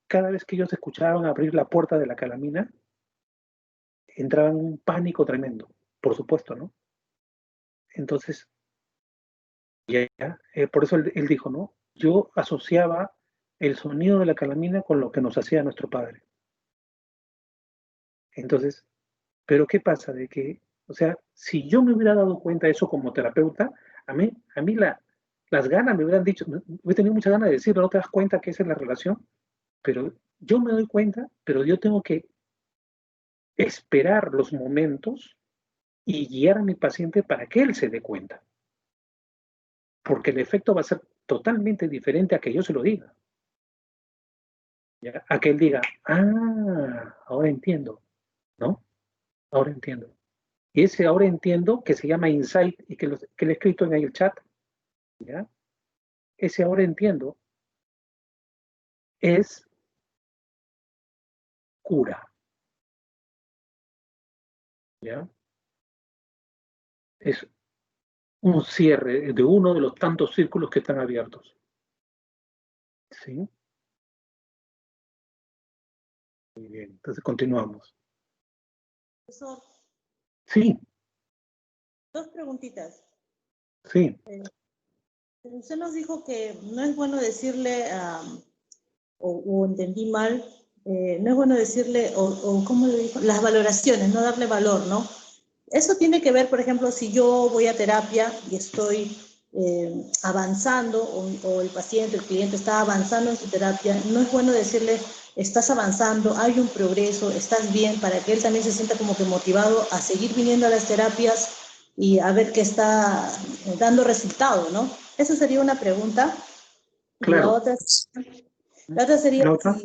Cada vez que ellos escuchaban abrir la puerta de la calamina, entraban en un pánico tremendo, por supuesto, ¿no? Entonces, ya, por eso él dijo, ¿no? Yo asociaba el sonido de la calamina con lo que nos hacía nuestro padre. Entonces, pero ¿qué pasa? De que, o sea, si yo me hubiera dado cuenta de eso como terapeuta, a mí las ganas me hubieran dicho, he tenido muchas ganas de decir, no te das cuenta que esa es la relación, pero yo me doy cuenta, pero yo tengo que esperar los momentos y guiar a mi paciente para que él se dé cuenta. Porque el efecto va a ser totalmente diferente a que yo se lo diga. ¿Ya? A que él diga, ahora entiendo, ¿no? Ahora entiendo. Y ese ahora entiendo, que se llama insight y que le he escrito en el chat, ¿ya? Ese ahora entiendo es cura, ¿ya? Es un cierre de uno de los tantos círculos que están abiertos. ¿Sí? Muy bien, entonces continuamos. Profesor, Sí, dos preguntitas. sí. Usted nos dijo que no es bueno decirle, o entendí mal, no es bueno decirle, o ¿cómo le dijo? Las valoraciones, no darle valor, ¿no? Eso tiene que ver, por ejemplo, si yo voy a terapia y estoy avanzando, o el paciente, el cliente está avanzando en su terapia, no es bueno decirle, estás avanzando, hay un progreso, estás bien, para que él también se sienta como que motivado a seguir viniendo a las terapias y a ver qué está dando resultado, ¿no? Esa sería una pregunta. Y la Claro. otra sería, ¿La otra?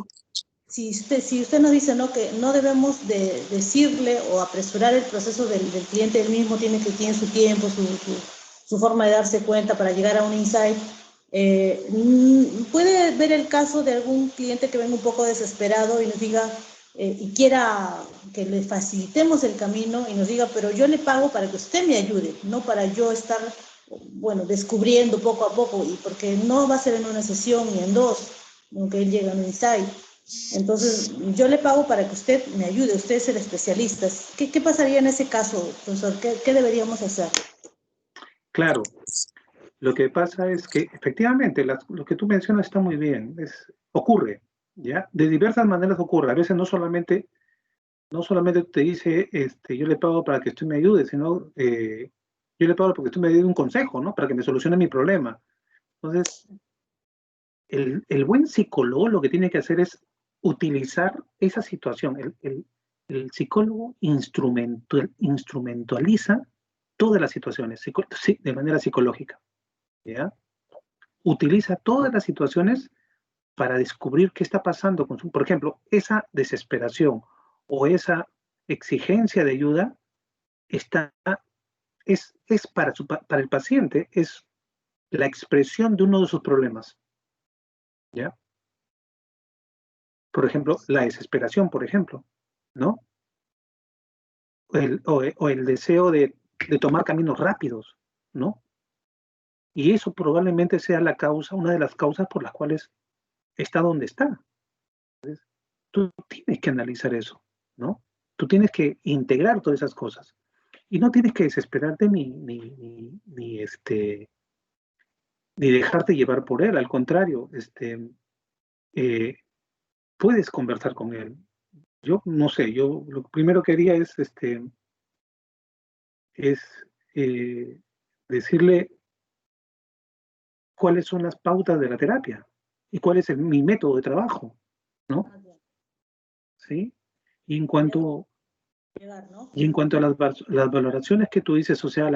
si usted nos dice, ¿no?, que no debemos de decirle o apresurar el proceso del cliente, él mismo tiene su tiempo, su forma de darse cuenta para llegar a un insight. Puede ver el caso de algún cliente que venga un poco desesperado y nos diga, y quiera que le facilitemos el camino y nos diga, pero yo le pago para que usted me ayude, no para yo estar, bueno, descubriendo poco a poco, y porque no va a ser en una sesión ni en dos, aunque él llegue a un insight. Entonces, yo le pago para que usted me ayude, usted es el especialista. ¿Qué pasaría en ese caso, profesor? ¿Qué deberíamos hacer? Claro. Lo que pasa es que efectivamente lo que tú mencionas está muy bien. Ocurre, ¿ya? De diversas maneras ocurre. A veces no solamente te dice, yo le pago para que usted me ayude, sino yo le pago porque usted me dé un consejo, ¿no? Para que me solucione mi problema. Entonces, el buen psicólogo lo que tiene que hacer es utilizar esa situación. El psicólogo instrumentaliza todas las situaciones de manera psicológica, ¿ya? Utiliza todas las situaciones para descubrir qué está pasando con por ejemplo, esa desesperación o esa exigencia de ayuda es para el paciente, es la expresión de uno de sus problemas, ¿ya? Por ejemplo, la desesperación, por ejemplo, ¿no? O el deseo de tomar caminos rápidos, ¿no? Y eso probablemente sea una de las causas por las cuales está donde está. Entonces, tú tienes que analizar eso, ¿no? Tú tienes que integrar todas esas cosas. Y no tienes que desesperarte ni ni dejarte llevar por él, al contrario, puedes conversar con él. Yo no sé, yo lo primero que haría es decirle cuáles son las pautas de la terapia y cuál es mi método de trabajo, ¿no? ¿Sí? Y en cuanto, y en cuanto a las valoraciones que tú dices, o sea,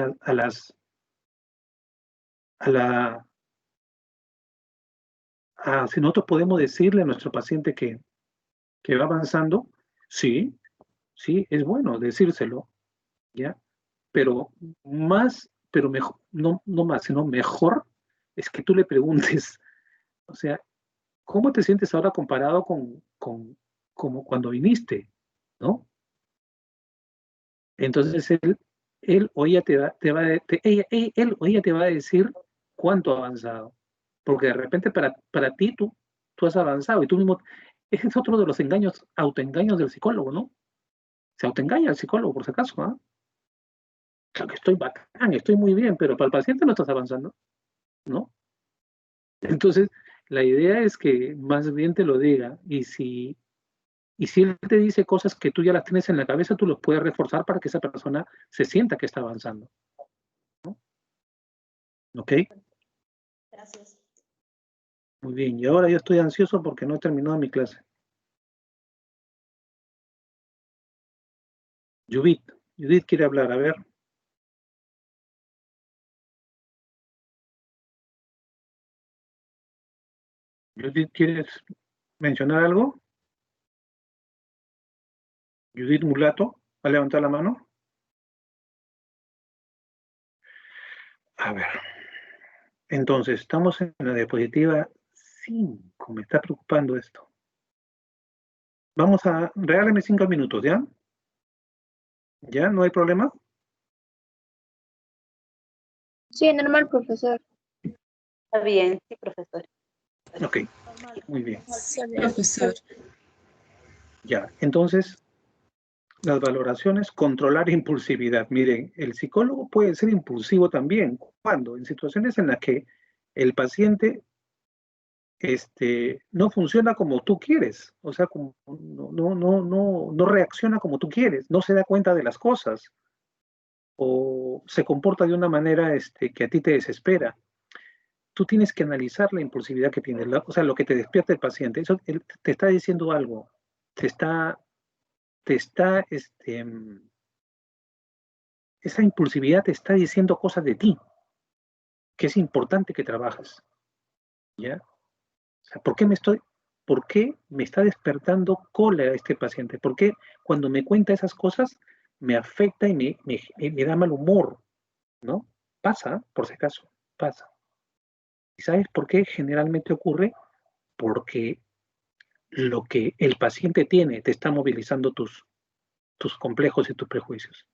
si nosotros podemos decirle a nuestro paciente que va avanzando, sí, sí, es bueno decírselo, ¿ya? Pero mejor, no más, sino mejor es que tú le preguntes, o sea, ¿cómo te sientes ahora comparado como cuando viniste? ¿No? Entonces él o ella él o ella te va a decir cuánto ha avanzado. Porque de repente para ti tú has avanzado y tú mismo, ese es otro de los engaños, autoengaños del psicólogo, ¿no? Se autoengaña el psicólogo, por si acaso, ¿ah? Claro que estoy bacán, estoy muy bien, pero para el paciente no estás avanzando, ¿no? Entonces, la idea es que más bien te lo diga y si él te dice cosas que tú ya las tienes en la cabeza, tú los puedes reforzar para que esa persona se sienta que está avanzando, ¿no? ¿Ok? Gracias. Muy bien, y ahora yo estoy ansioso porque no he terminado mi clase. Judith quiere hablar, a ver. Judith, ¿quieres mencionar algo? Judith Mulato, ¿ha levantado la mano? A ver. Entonces, estamos en la diapositiva 5. Me está preocupando esto. Vamos a... Regálame 5 minutos, ¿ya? ¿Ya? ¿No hay problema? Sí, normal, profesor. Está bien, sí, profesor. Ok, muy bien. Sí, profesor. Ya, entonces, las valoraciones, controlar impulsividad. Miren, el psicólogo puede ser impulsivo también. ¿Cuándo? En situaciones en las que el paciente no funciona como tú quieres, o sea, no reacciona como tú quieres, no se da cuenta de las cosas, o se comporta de una manera que a ti te desespera. Tú tienes que analizar la impulsividad que tiene, o sea, lo que te despierta el paciente. Eso él te está diciendo algo, te está, esa impulsividad te está diciendo cosas de ti, que es importante que trabajes, ¿ya? O sea, ¿por qué me está despertando cólera este paciente? ¿Por qué cuando me cuenta esas cosas me afecta y me da mal humor? ¿No? Pasa, por si acaso, pasa. ¿Y sabes por qué generalmente ocurre? Porque lo que el paciente tiene te está movilizando tus complejos y tus prejuicios.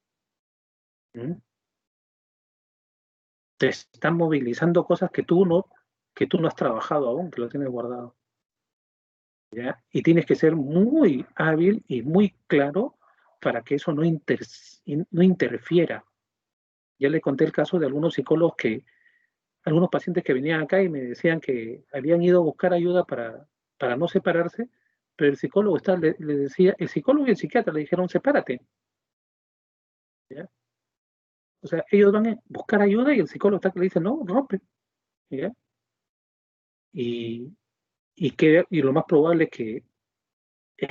¿Mm? Te están movilizando cosas que tú no has trabajado aún, que lo tienes guardado. ¿Ya? Y tienes que ser muy hábil y muy claro para que eso no interfiera. Ya le conté el caso de algunos psicólogos algunos pacientes que venían acá y me decían que habían ido a buscar ayuda para no separarse, pero el psicólogo le decía, el psicólogo y el psiquiatra le dijeron, sepárate. ¿Ya? O sea, ellos van a buscar ayuda y el psicólogo está que le dice, no, rompe. ¿Ya? Y lo más probable es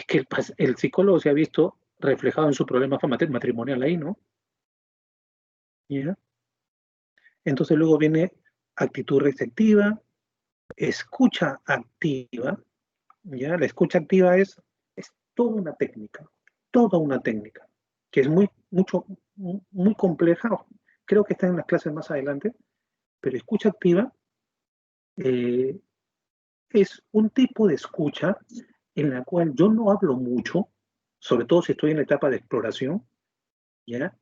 que el psicólogo se ha visto reflejado en su problema matrimonial ahí, ¿no? ¿Ya? Entonces luego viene actitud receptiva, escucha activa, ¿ya? La escucha activa es toda una técnica, que es muy compleja, creo que está en las clases más adelante, pero escucha activa eh, es un tipo de escucha en la cual yo no hablo mucho, sobre todo si estoy en la etapa de exploración, ¿ya?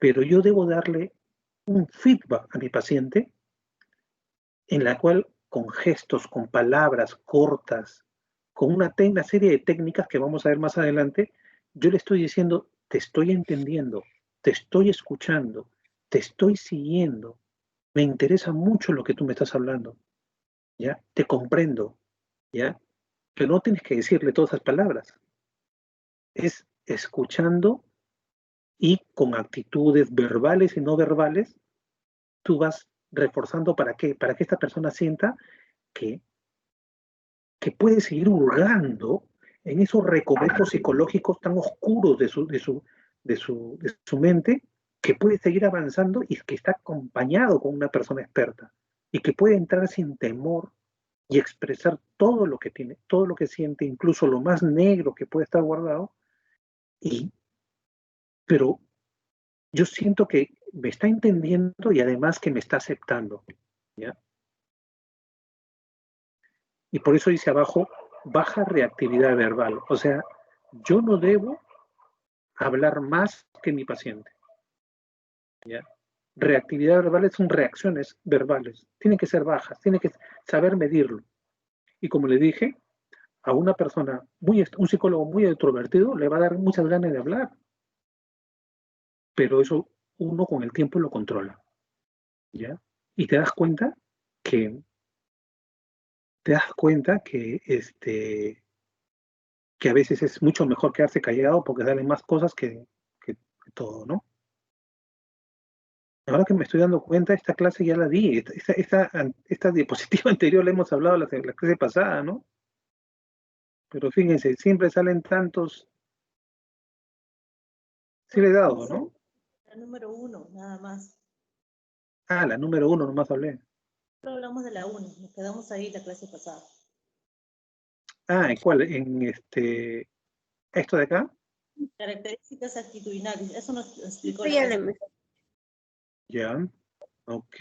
Pero yo debo darle un feedback a mi paciente en la cual con gestos, con palabras cortas, con una serie de técnicas que vamos a ver más adelante, yo le estoy diciendo, te estoy entendiendo, te estoy escuchando, te estoy siguiendo, me interesa mucho lo que tú me estás hablando, ¿ya? Te comprendo, ¿ya? Pero no tienes que decirle todas esas palabras. Es escuchando y con actitudes verbales y no verbales, tú vas reforzando ¿para qué? Para que esta persona sienta que, que puede seguir hurgando en esos recovecos psicológicos tan oscuros de su mente, que puede seguir avanzando y que está acompañado con una persona experta y que puede entrar sin temor y expresar todo lo que tiene, todo lo que siente, incluso lo más negro que puede estar guardado, y, pero yo siento que me está entendiendo y además que me está aceptando, ¿ya? Y por eso dice abajo, baja reactividad verbal. O sea, yo no debo hablar más que mi paciente, ¿ya? Reactividad verbal son reacciones verbales. Tienen que ser bajas, tienen que saber medirlo. Y como le dije, a una persona, un psicólogo muy introvertido, le va a dar muchas ganas de hablar. Pero eso uno con el tiempo lo controla, ¿ya? Y te das cuenta que, que a veces es mucho mejor quedarse callado porque salen más cosas que todo, ¿no? Ahora que me estoy dando cuenta, esta clase ya la di, esta diapositiva anterior la hemos hablado la clase pasada, ¿no? Pero fíjense, siempre salen tantos, sí le he dado, ¿no? La número 1, nada más. Ah, la número 1 nomás hablé. Solo hablamos de la 1, nos quedamos ahí la clase pasada. Ah, ¿y cuál? En esto de acá. Características actitudinales, eso nos explicó Sí, la clase. Ya, ok.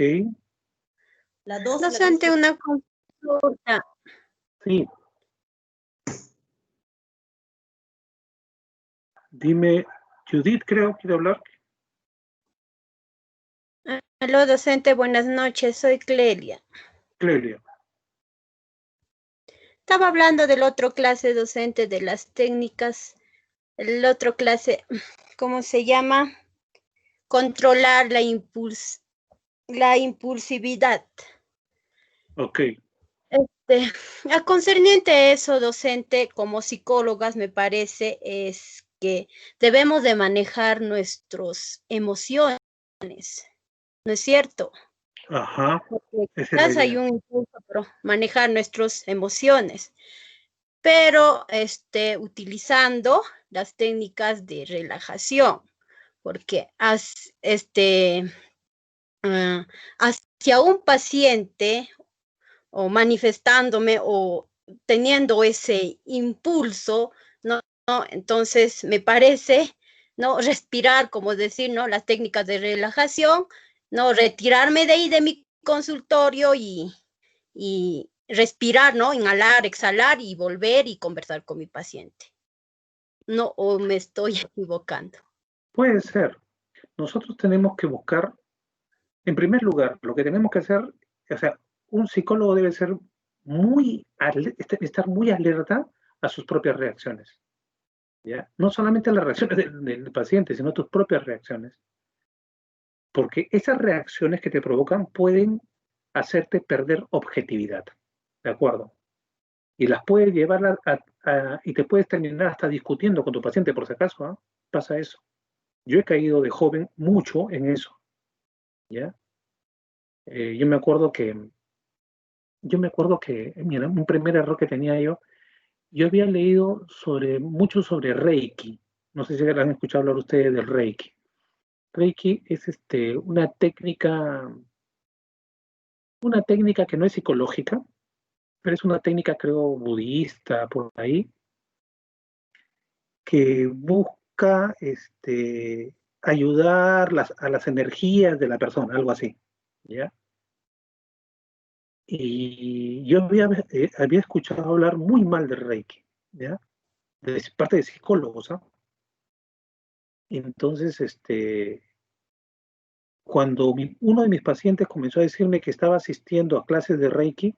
La 2, docente, una consulta. Sí. Dime, Judith, creo, quiere hablar. Aló, docente, buenas noches, soy Clelia. Clelia. Estaba hablando del otro clase docente de las técnicas, el otro clase, ¿cómo se llama? Controlar la impulsividad. Ok. A concerniente a eso, docente, como psicólogas, me parece, es que debemos de manejar nuestras emociones, ¿no es cierto? Ajá. Porque Esa es la quizás hay idea. un impulso por manejar nuestras emociones, pero utilizando las técnicas de relajación, porque hacia un paciente o manifestándome o teniendo ese impulso, ¿no? Entonces me parece, ¿no? Respirar, como decir, ¿no? Las técnicas de relajación, ¿no? Retirarme de ahí de mi consultorio y respirar, ¿no? Inhalar, exhalar y volver y conversar con mi paciente. ¿No? ¿O me estoy equivocando? Puede ser. Nosotros tenemos que buscar, en primer lugar, lo que tenemos que hacer, o sea, un psicólogo debe ser estar muy alerta a sus propias reacciones, ¿ya? No solamente a las reacciones del paciente, sino a tus propias reacciones. Porque esas reacciones que te provocan pueden hacerte perder objetividad, ¿de acuerdo? Y las puedes llevar y te puedes terminar hasta discutiendo con tu paciente, por si acaso, ¿eh? Pasa eso. Yo he caído de joven mucho en eso, ¿ya? Yo me acuerdo que, mira, un primer error que tenía yo había leído mucho sobre Reiki. No sé si han escuchado hablar ustedes del Reiki. Reiki es una técnica que no es psicológica, pero es una técnica, creo, budista, por ahí, que busca ayudar a las energías de la persona, algo así, ¿ya? Y yo había escuchado hablar muy mal del Reiki, ¿ya? De parte de psicólogos, ¿ah? Entonces, cuando uno de mis pacientes comenzó a decirme que estaba asistiendo a clases de Reiki,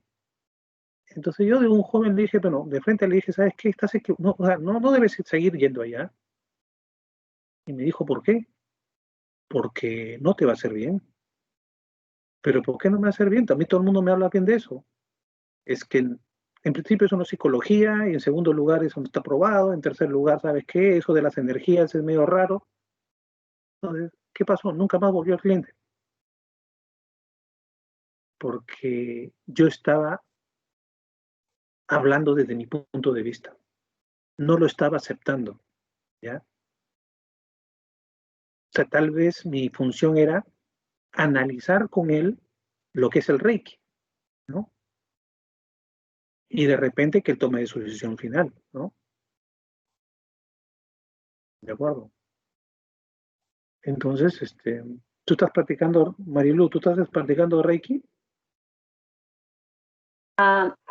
entonces yo de un joven le dije, bueno, de frente le dije, ¿sabes qué? No, o sea, no debes seguir yendo allá. Y me dijo, ¿por qué? Porque no te va a hacer bien. Pero ¿por qué no me va a hacer bien? También todo el mundo me habla bien de eso. Es que en principio eso no es psicología, y en segundo lugar eso no está probado, en tercer lugar, ¿sabes qué? Eso de las energías es medio raro. Entonces, ¿qué pasó? Nunca más volvió el cliente. Porque yo estaba hablando desde mi punto de vista. No lo estaba aceptando, ¿ya? O sea, tal vez mi función era analizar con él lo que es el Reiki, ¿no? Y de repente que él tome su decisión final, ¿no? ¿De acuerdo? Entonces, tú estás practicando, Marilu, ¿tú estás practicando Reiki?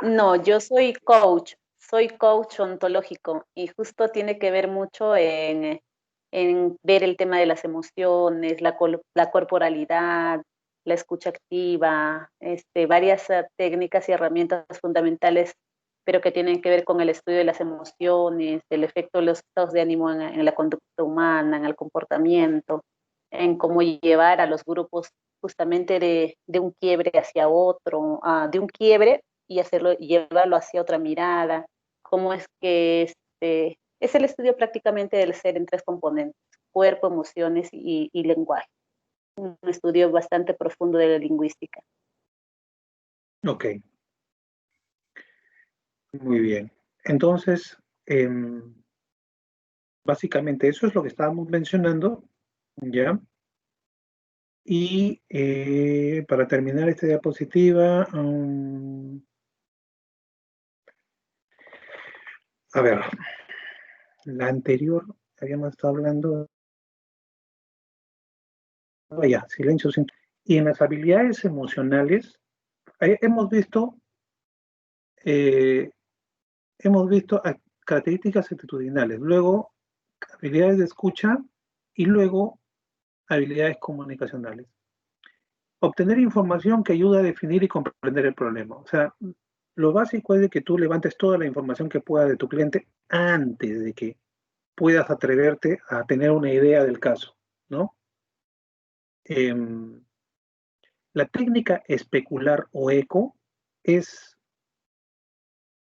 No, yo soy coach ontológico y justo tiene que ver mucho en ver el tema de las emociones, la corporalidad, la escucha activa, varias técnicas y herramientas fundamentales, pero que tienen que ver con el estudio de las emociones, el efecto de los estados de ánimo en la conducta humana, en el comportamiento, en cómo llevar a los grupos justamente de un quiebre hacia otro, de un quiebre y hacerlo, llevarlo hacia otra mirada, cómo es que es el estudio prácticamente del ser en tres componentes, cuerpo, emociones y lenguaje. Un estudio bastante profundo de la lingüística. Ok, muy bien. Entonces, básicamente eso es lo que estábamos mencionando, ¿ya? Y para terminar esta diapositiva, a ver, la anterior habíamos estado hablando, ya, silencio. Y en las habilidades emocionales eh, hemos visto características actitudinales, luego habilidades de escucha y luego habilidades comunicacionales. Obtener información que ayuda a definir y comprender el problema. O sea, lo básico es de que tú levantes toda la información que pueda de tu cliente antes de que puedas atreverte a tener una idea del caso, ¿no? La técnica especular o eco es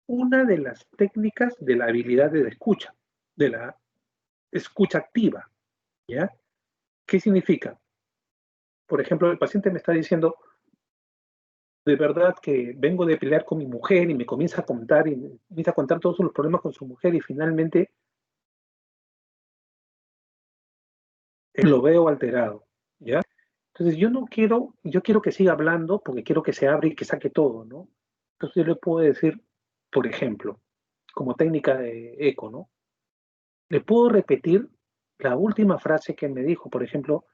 una de las técnicas de la habilidad de escucha, de la escucha activa, ¿ya? ¿Qué significa? Por ejemplo, el paciente me está diciendo, de verdad que vengo de pelear con mi mujer y me comienza a contar todos los problemas con su mujer y finalmente lo veo alterado, ¿ya? Entonces yo quiero que siga hablando porque quiero que se abra y que saque todo, ¿no? Entonces yo le puedo decir, por ejemplo, como técnica de eco, ¿no? Le puedo repetir la última frase que me dijo, por ejemplo,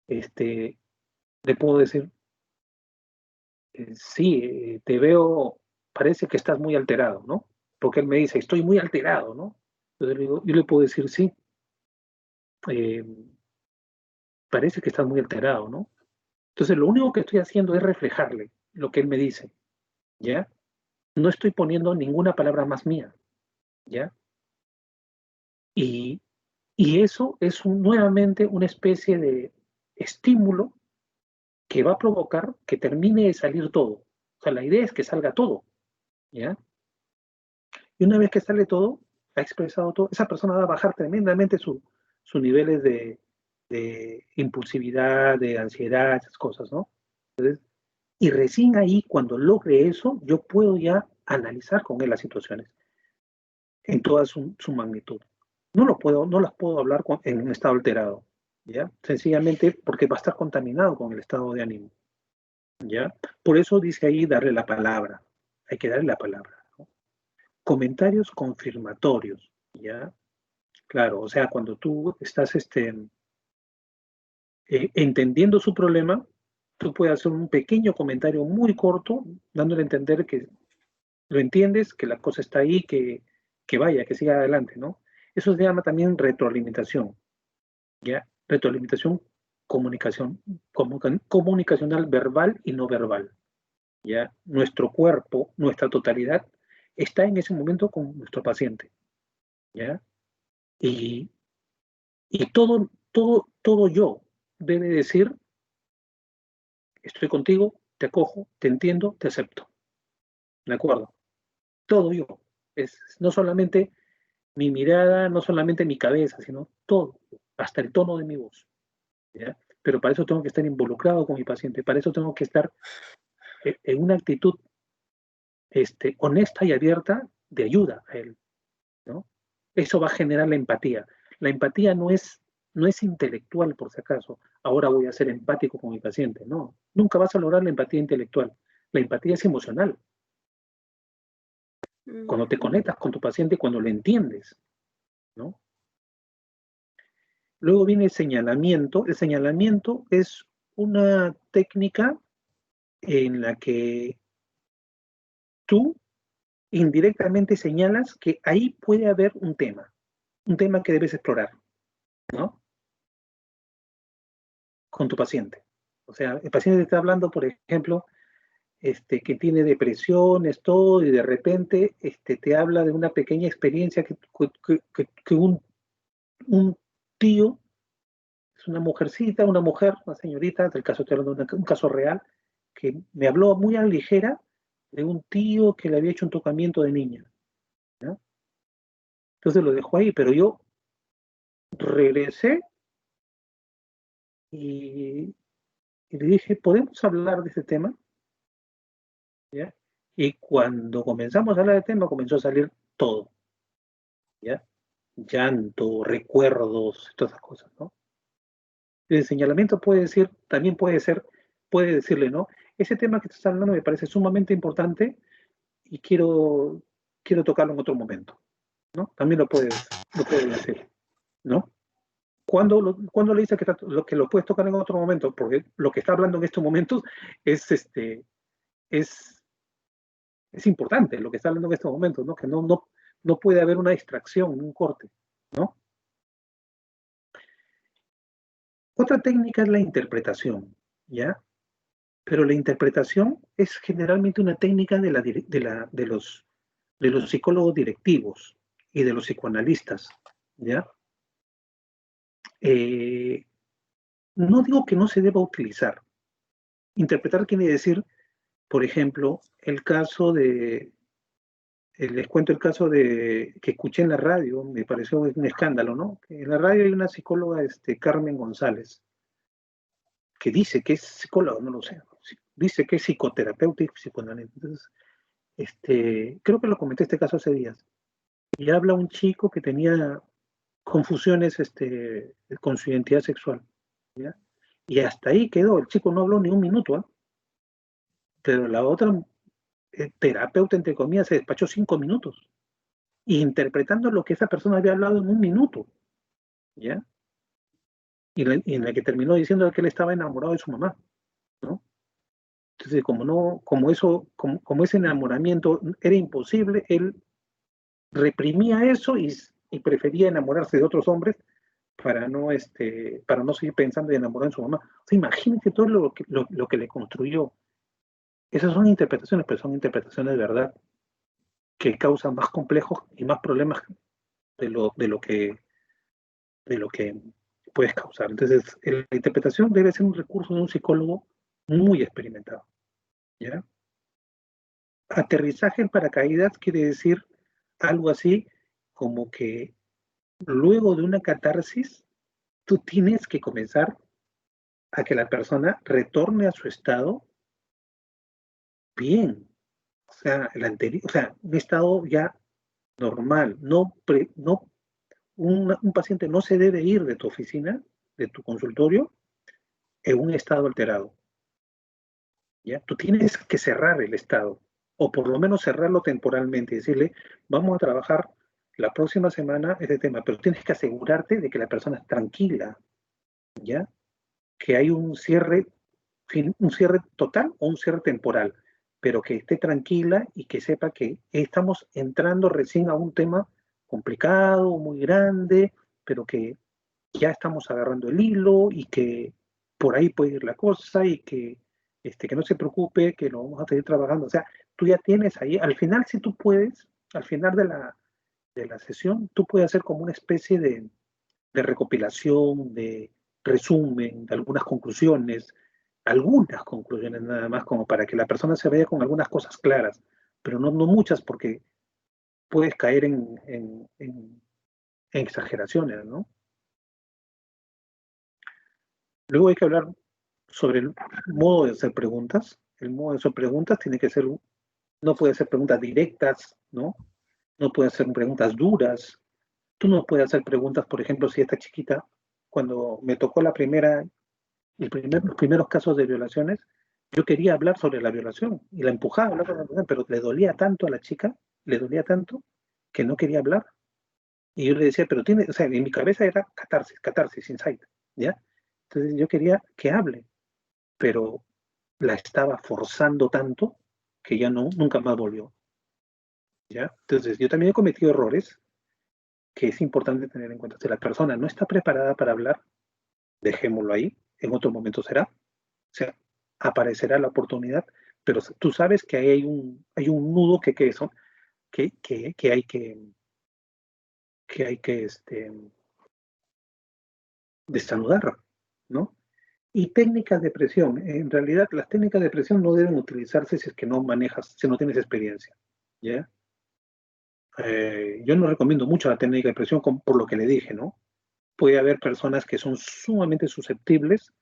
le puedo decir, sí, te veo, parece que estás muy alterado, ¿no? Porque él me dice, estoy muy alterado, ¿no? Entonces yo le puedo decir, sí, eh, parece que estás muy alterado, ¿no? Entonces lo único que estoy haciendo es reflejarle lo que él me dice, ¿ya? No estoy poniendo ninguna palabra más mía, ¿ya? Y, y eso es nuevamente una especie de estímulo que va a provocar que termine de salir todo. O sea, la idea es que salga todo, ¿ya? Y una vez que sale todo, ha expresado todo, esa persona va a bajar tremendamente sus niveles de impulsividad, de ansiedad, esas cosas, ¿no? Y recién ahí, cuando logre eso, yo puedo ya analizar con él las situaciones en toda su magnitud. No las puedo hablar en un estado alterado, ¿ya? Sencillamente porque va a estar contaminado con el estado de ánimo, ¿ya? Por eso dice ahí darle la palabra, hay que darle la palabra, ¿no? Comentarios confirmatorios, ¿ya? Claro, o sea, cuando tú estás entendiendo su problema, tú puedes hacer un pequeño comentario muy corto, dándole a entender que lo entiendes, que la cosa está ahí, que vaya, que siga adelante, ¿no? Eso se llama también retroalimentación, ¿ya? Retroalimentación, comunicacional verbal y no verbal, ¿ya? Nuestro cuerpo, nuestra totalidad, está en ese momento con nuestro paciente, ¿ya? Y, y todo yo debe decir estoy contigo, te acojo, te entiendo, te acepto. ¿De acuerdo? Todo yo. Es no solamente mi mirada, no solamente mi cabeza, sino todo, hasta el tono de mi voz. ¿Ya? Pero para eso tengo que estar involucrado con mi paciente, para eso tengo que estar en una actitud honesta y abierta de ayuda a él, ¿no? Eso va a generar la empatía. La empatía no es intelectual, por si acaso. Ahora voy a ser empático con mi paciente. No, nunca vas a lograr la empatía intelectual. La empatía es emocional. Cuando te conectas con tu paciente, cuando lo entiendes, ¿no? Luego viene el señalamiento. El señalamiento es una técnica en la que tú indirectamente señalas que ahí puede haber un tema que debes explorar, ¿no? Con tu paciente. O sea, el paciente te está hablando, por ejemplo, que tiene depresiones, todo, y de repente te habla de una pequeña experiencia que un tío, es una mujercita, una mujer, una señorita, del caso estoy hablando de un caso real, que me habló muy a la ligera de un tío que le había hecho un tocamiento de niña, ¿no? Entonces lo dejó ahí, pero yo regresé y le dije, ¿podemos hablar de ese tema? ¿Ya? Y cuando comenzamos a hablar del tema, comenzó a salir todo, ¿ya? Llanto, recuerdos, todas esas cosas, ¿no? El señalamiento puede decir, también puede decirle, ¿no? Ese tema que estás hablando me parece sumamente importante y quiero tocarlo en otro momento, ¿no? También lo puede decir, ¿no? ¿Cuándo le dice que lo puedes tocar en otro momento? Porque lo que está hablando en estos momentos es importante, lo que está hablando en estos momentos, ¿no? Que no puede haber una distracción, un corte, ¿no? Otra técnica es la interpretación, ¿ya? Pero la interpretación es generalmente una técnica de los psicólogos directivos y de los psicoanalistas, ¿ya? No digo que no se deba utilizar. Interpretar quiere decir, por ejemplo, les cuento el caso que escuché en la radio, me pareció un escándalo, ¿no? En la radio hay una psicóloga, Carmen González, que dice que es psicóloga, no lo sé, dice que es psicoterapeuta y psicoanalista. Entonces, creo que lo comenté este caso hace días. Y habla un chico que tenía confusiones con su identidad sexual, ¿ya? Y hasta ahí quedó, el chico no habló ni un minuto, ¿eh? Pero la otra terapeuta, entre comillas, se despachó 5 minutos, interpretando lo que esa persona había hablado en un minuto, ¿ya? Y en la que terminó diciendo que él estaba enamorado de su mamá, ¿no? Entonces, como ese enamoramiento era imposible, él reprimía eso y prefería enamorarse de otros hombres para no seguir pensando y enamorar de su mamá. O sea, imagínate todo lo que le construyó. Esas son interpretaciones, pero son interpretaciones de verdad que causan más complejos y más problemas de lo que puedes causar. Entonces, la interpretación debe ser un recurso de un psicólogo muy experimentado, ¿ya? Aterrizaje en paracaídas quiere decir algo así como que luego de una catarsis, tú tienes que comenzar a que la persona retorne a su estado bien, o sea, un estado ya normal. Un paciente no se debe ir de tu oficina, de tu consultorio, en un estado alterado, ¿ya? Tú tienes que cerrar el estado, o por lo menos cerrarlo temporalmente y decirle, vamos a trabajar la próxima semana este tema, pero tienes que asegurarte de que la persona es tranquila, ¿ya? Que hay un cierre total o un cierre temporal, pero que esté tranquila y que sepa que estamos entrando recién a un tema complicado, muy grande, pero que ya estamos agarrando el hilo y que por ahí puede ir la cosa y que no se preocupe, que lo vamos a seguir trabajando. O sea, tú ya tienes ahí, al final si tú puedes, al final de la sesión, tú puedes hacer como una especie de recopilación, de resumen, de algunas conclusiones, algunas conclusiones nada más, como para que la persona se vaya con algunas cosas claras, pero no muchas, porque puedes caer en exageraciones, ¿no? Luego hay que hablar sobre el modo de hacer preguntas. El modo de hacer preguntas tiene que ser, no puede ser preguntas directas, ¿no? No puede ser preguntas duras. Tú no puedes hacer preguntas, por ejemplo, si esta chiquita, cuando me tocó los primeros casos de violaciones, yo quería hablar sobre la violación y la empujaba a hablar sobre la violación, pero le dolía tanto a la chica, le dolía tanto, que no quería hablar. Y yo le decía, pero tiene, o sea, en mi cabeza era catarsis, insight, ¿ya? Entonces yo quería que hable, pero la estaba forzando tanto que ya nunca más volvió, ¿ya? Entonces yo también he cometido errores que es importante tener en cuenta. Si la persona no está preparada para hablar, dejémoslo ahí, en otro momento será, o sea, aparecerá la oportunidad, pero tú sabes que ahí hay un nudo que hay que desanudar, ¿no? Y técnicas de presión. En realidad, las técnicas de presión no deben utilizarse si es que no manejas, si no tienes experiencia, ¿ya? Yo no recomiendo mucho la técnica de presión por lo que le dije, ¿no? Puede haber personas que son sumamente susceptibles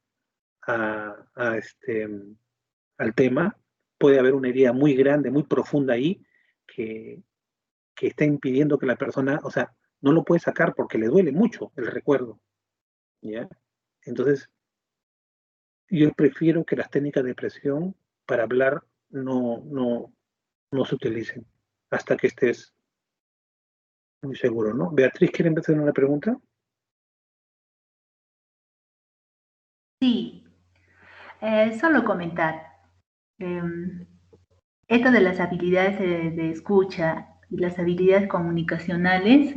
al tema, puede haber una herida muy grande, muy profunda ahí, que está impidiendo que la persona, o sea, no lo puede sacar porque le duele mucho el recuerdo, ¿ya? Entonces, yo prefiero que las técnicas de presión para hablar no se utilicen hasta que estés muy seguro, ¿no? Beatriz, ¿quiere empezar una pregunta? Sí, solo comentar. Esto de las habilidades de escucha y las habilidades comunicacionales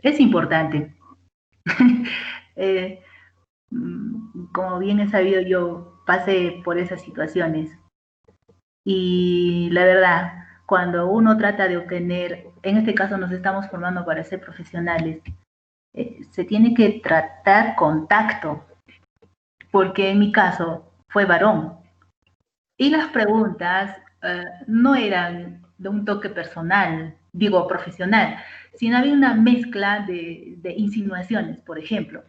es importante. Como bien he sabido, yo pasé por esas situaciones. Y la verdad, cuando uno trata de obtener, en este caso nos estamos formando para ser profesionales, se tiene que tratar con tacto, porque en mi caso fue varón. Y las preguntas no eran de un toque personal, digo profesional, sino había una mezcla de insinuaciones, por ejemplo.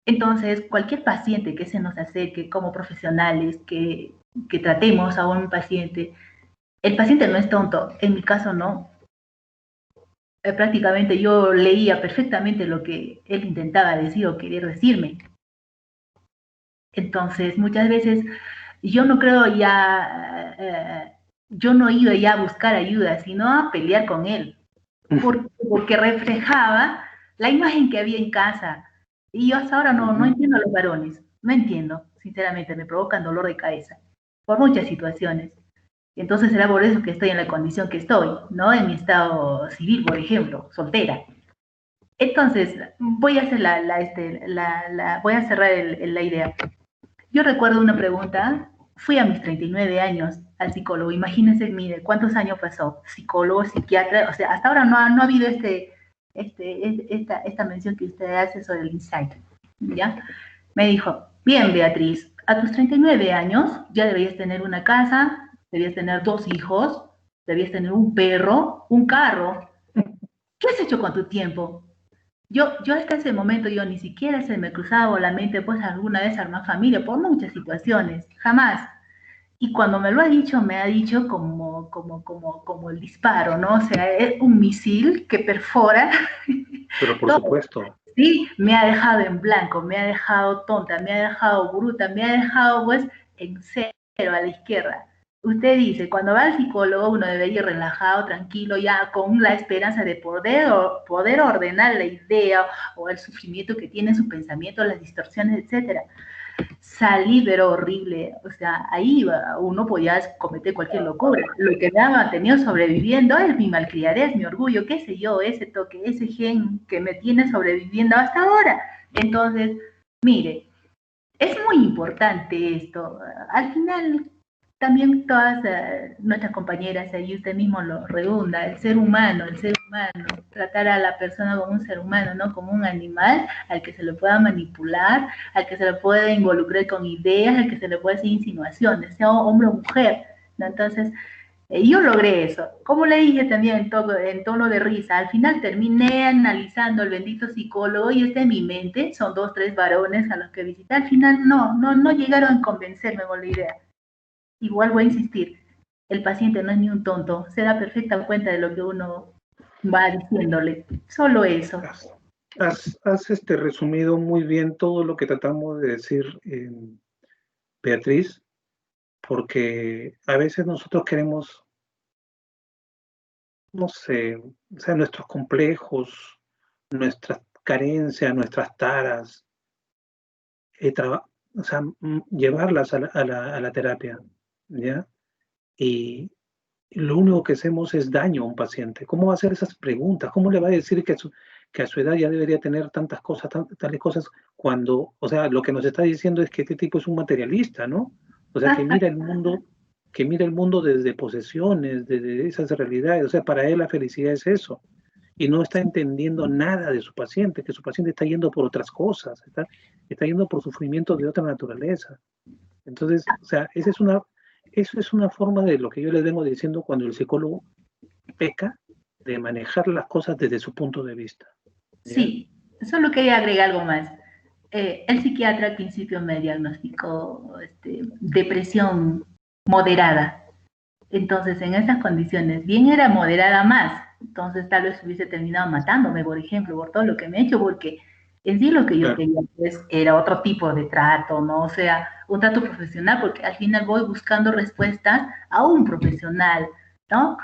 Entonces, cualquier paciente que se nos acerque como profesionales, que tratemos a un paciente, el paciente no es tonto, en mi caso no. Prácticamente yo leía perfectamente lo que él intentaba decir o querer decirme. Entonces, muchas veces yo no creo yo no iba ya a buscar ayuda, sino a pelear con él, porque reflejaba la imagen que había en casa. Y yo hasta ahora no entiendo a los varones, no entiendo, sinceramente, me provocan dolor de cabeza, por muchas situaciones. Entonces será por eso que estoy en la condición que estoy, ¿no? En mi estado civil, por ejemplo, soltera. Entonces, voy a hacer voy a cerrar la idea. Yo recuerdo una pregunta, fui a mis 39 años al psicólogo, imagínense, mire, ¿cuántos años pasó? Psicólogo, psiquiatra, o sea, hasta ahora no ha habido esta mención que usted hace sobre el insight, ¿ya? Me dijo, bien, Beatriz, a tus 39 años ya deberías tener una casa, deberías tener 2 hijos, deberías tener un perro, un carro. ¿Qué has hecho con tu tiempo? Yo hasta ese momento yo ni siquiera se me cruzaba por la mente pues alguna vez armar familia por muchas situaciones, jamás. Y cuando me lo ha dicho, me ha dicho como el disparo, ¿no? O sea, es un misil que perfora. Pero por supuesto. Sí, me ha dejado en blanco, me ha dejado tonta, me ha dejado bruta, me ha dejado pues en cero a la izquierda. Usted dice, cuando va al psicólogo uno debería ir relajado, tranquilo, ya con la esperanza de poder ordenar la idea o el sufrimiento que tiene en su pensamiento, las distorsiones, etcétera. Salí, pero horrible, o sea, ahí uno podía cometer cualquier locura. Lo que me ha mantenido sobreviviendo es mi malcriadez, mi orgullo, qué sé yo, ese toque, ese gen que me tiene sobreviviendo hasta ahora. Entonces, mire, es muy importante esto. Al final, también todas nuestras compañeras, y usted mismo lo redunda, el ser humano, tratar a la persona como un ser humano, no como un animal al que se le pueda manipular, al que se le pueda involucrar con ideas, al que se le pueda hacer insinuaciones, sea hombre o mujer, ¿no? Entonces, yo logré eso. Como le dije también en tono de risa, al final terminé analizando el bendito psicólogo y está en mi mente, son 2, 3 varones a los que visité, al final no llegaron a convencerme con la idea. Igual voy a insistir, el paciente no es ni un tonto, se da perfecta cuenta de lo que uno va diciéndole, solo eso. Has resumido muy bien todo lo que tratamos de decir, Beatriz, porque a veces nosotros queremos, no sé, o sea, nuestros complejos, nuestras carencias, nuestras taras, o sea, llevarlas a la terapia, ¿ya? Y lo único que hacemos es daño a un paciente. ¿Cómo va a hacer esas preguntas? ¿Cómo le va a decir que a su edad ya debería tener tantas cosas, tales cosas, cuando, o sea, lo que nos está diciendo es que este tipo es un materialista, ¿no? O sea, que mira el mundo desde posesiones, desde esas realidades. O sea, para él la felicidad es eso. Y no está entendiendo nada de su paciente, que su paciente está yendo por otras cosas, está yendo por sufrimientos de otra naturaleza. Entonces, o sea, eso es una forma de lo que yo les vengo diciendo cuando el psicólogo peca de manejar las cosas desde su punto de vista. ¿Ya? Sí, solo quería agregar algo más. El psiquiatra al principio me diagnosticó depresión moderada. Entonces, en esas condiciones, bien era moderada más. Entonces, tal vez hubiese terminado matándome, por ejemplo, por todo lo que me he hecho, porque en sí lo que yo quería pues, era otro tipo de trato, ¿no? O sea, un trato profesional, porque al final voy buscando respuestas a un profesional, ¿no?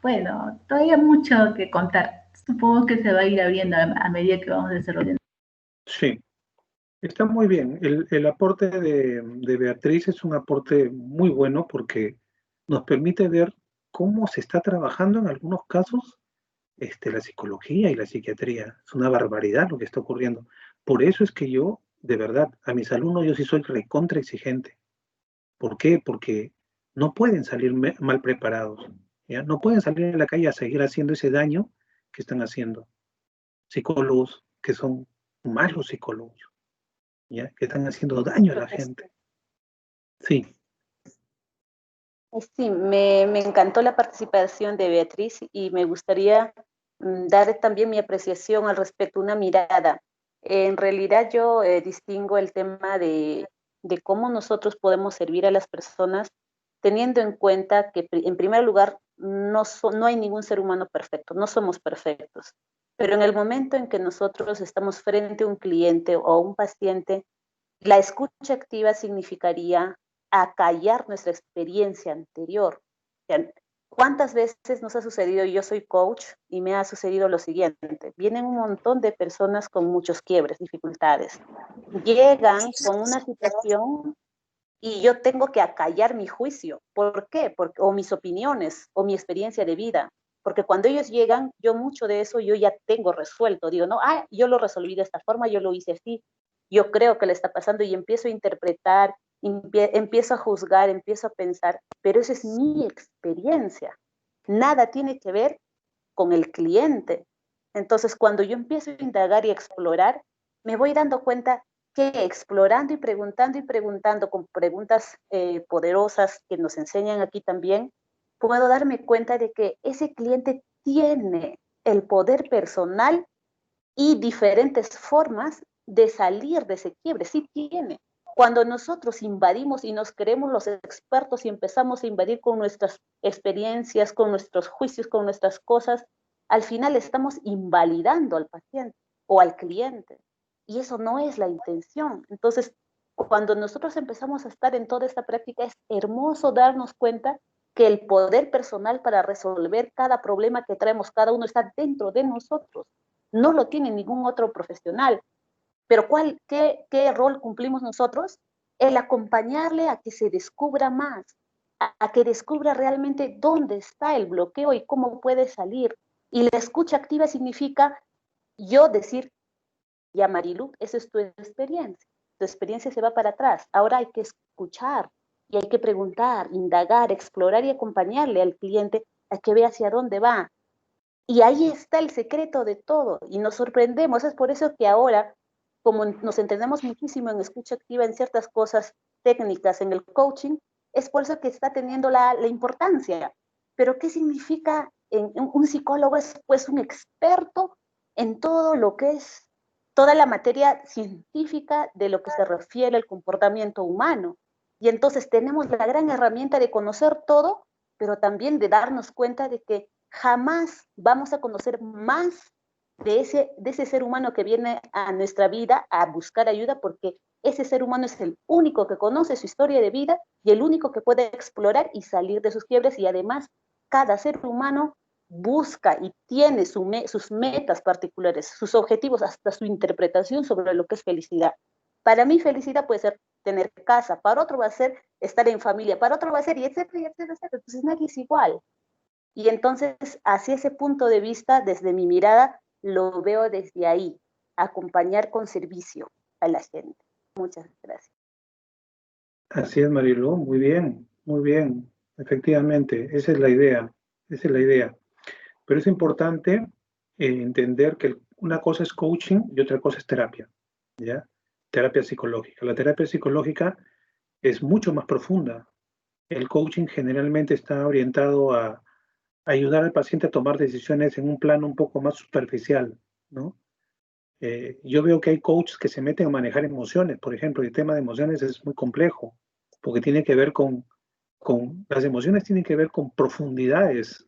Bueno, todavía mucho que contar. Supongo que se va a ir abriendo a medida que vamos desarrollando. Sí, está muy bien. El aporte de Beatriz es un aporte muy bueno porque nos permite ver cómo se está trabajando en algunos casos la psicología y la psiquiatría. Es una barbaridad lo que está ocurriendo. Por eso es que yo, de verdad, a mis alumnos yo sí soy recontra exigente. ¿Por qué? Porque no pueden salir mal preparados, ¿ya? No pueden salir a la calle a seguir haciendo ese daño que están haciendo. Psicólogos que son malos psicólogos, ¿ya? Que están haciendo daño a la gente. Sí. Sí, me encantó la participación de Beatriz y me gustaría dar también mi apreciación al respecto, una mirada. En realidad yo distingo el tema de cómo nosotros podemos servir a las personas teniendo en cuenta que, en primer lugar, no hay ningún ser humano perfecto, no somos perfectos. Pero en el momento en que nosotros estamos frente a un cliente o un paciente, la escucha activa significaría acallar nuestra experiencia anterior. ¿Cuántas veces nos ha sucedido? Yo soy coach y me ha sucedido lo siguiente. Vienen un montón de personas con muchos quiebres, dificultades. Llegan con una situación y yo tengo que acallar mi juicio. ¿Por qué? O mis opiniones o mi experiencia de vida. Porque cuando ellos llegan, yo mucho de eso yo ya tengo resuelto. Digo, no, yo lo resolví de esta forma, yo lo hice así. Yo creo que le está pasando y empiezo a interpretar, empiezo a juzgar, empiezo a pensar, pero esa es mi experiencia. Nada tiene que ver con el cliente. Entonces, cuando yo empiezo a indagar y a explorar, me voy dando cuenta que explorando y preguntando con preguntas poderosas que nos enseñan aquí también, puedo darme cuenta de que ese cliente tiene el poder personal y diferentes formas de salir de ese quiebre. Sí tiene. Cuando nosotros invadimos y nos creemos los expertos y empezamos a invadir con nuestras experiencias, con nuestros juicios, con nuestras cosas, al final estamos invalidando al paciente o al cliente. Y eso no es la intención. Entonces, cuando nosotros empezamos a estar en toda esta práctica, es hermoso darnos cuenta que el poder personal para resolver cada problema que traemos cada uno está dentro de nosotros. No lo tiene ningún otro profesional. Pero ¿qué rol cumplimos nosotros? El acompañarle a que se descubra más, a que descubra realmente dónde está el bloqueo y cómo puede salir. Y la escucha activa significa yo decir, ya Marilu, esa es tu experiencia se va para atrás, ahora hay que escuchar, Y hay que preguntar, indagar, explorar y acompañarle al cliente a que vea hacia dónde va. Y ahí está el secreto de todo. Y nos sorprendemos. Es por eso que ahora, como nos entendemos muchísimo en escucha activa, en ciertas cosas técnicas, en el coaching, es por eso que está teniendo la importancia. Pero ¿qué significa? Un psicólogo es pues un experto en todo lo que es toda la materia científica de lo que se refiere al comportamiento humano. Y entonces tenemos la gran herramienta de conocer todo, pero también de darnos cuenta de que jamás vamos a conocer más de ese ser humano que viene a nuestra vida a buscar ayuda, porque ese ser humano es el único que conoce su historia de vida y el único que puede explorar y salir de sus quiebres. Y además, cada ser humano busca y tiene sus metas particulares, sus objetivos, hasta su interpretación sobre lo que es felicidad. Para mí felicidad puede ser tener casa, para otro va a ser estar en familia, para otro va a ser y etcétera, etcétera, etcétera. Entonces nadie es igual. Y entonces, hacia ese punto de vista, desde mi mirada, lo veo desde ahí, acompañar con servicio a la gente. Muchas gracias. Así es, Marilu, muy bien, efectivamente, esa es la idea, esa es la idea. Pero es importante entender que una cosa es coaching y otra cosa es terapia, ¿ya? Terapia psicológica. La terapia psicológica es mucho más profunda. El coaching generalmente está orientado a ayudar al paciente a tomar decisiones en un plano un poco más superficial, ¿no? Yo veo que hay coaches que se meten a manejar emociones, por ejemplo, y el tema de emociones es muy complejo, porque tiene que ver las emociones tienen que ver con profundidades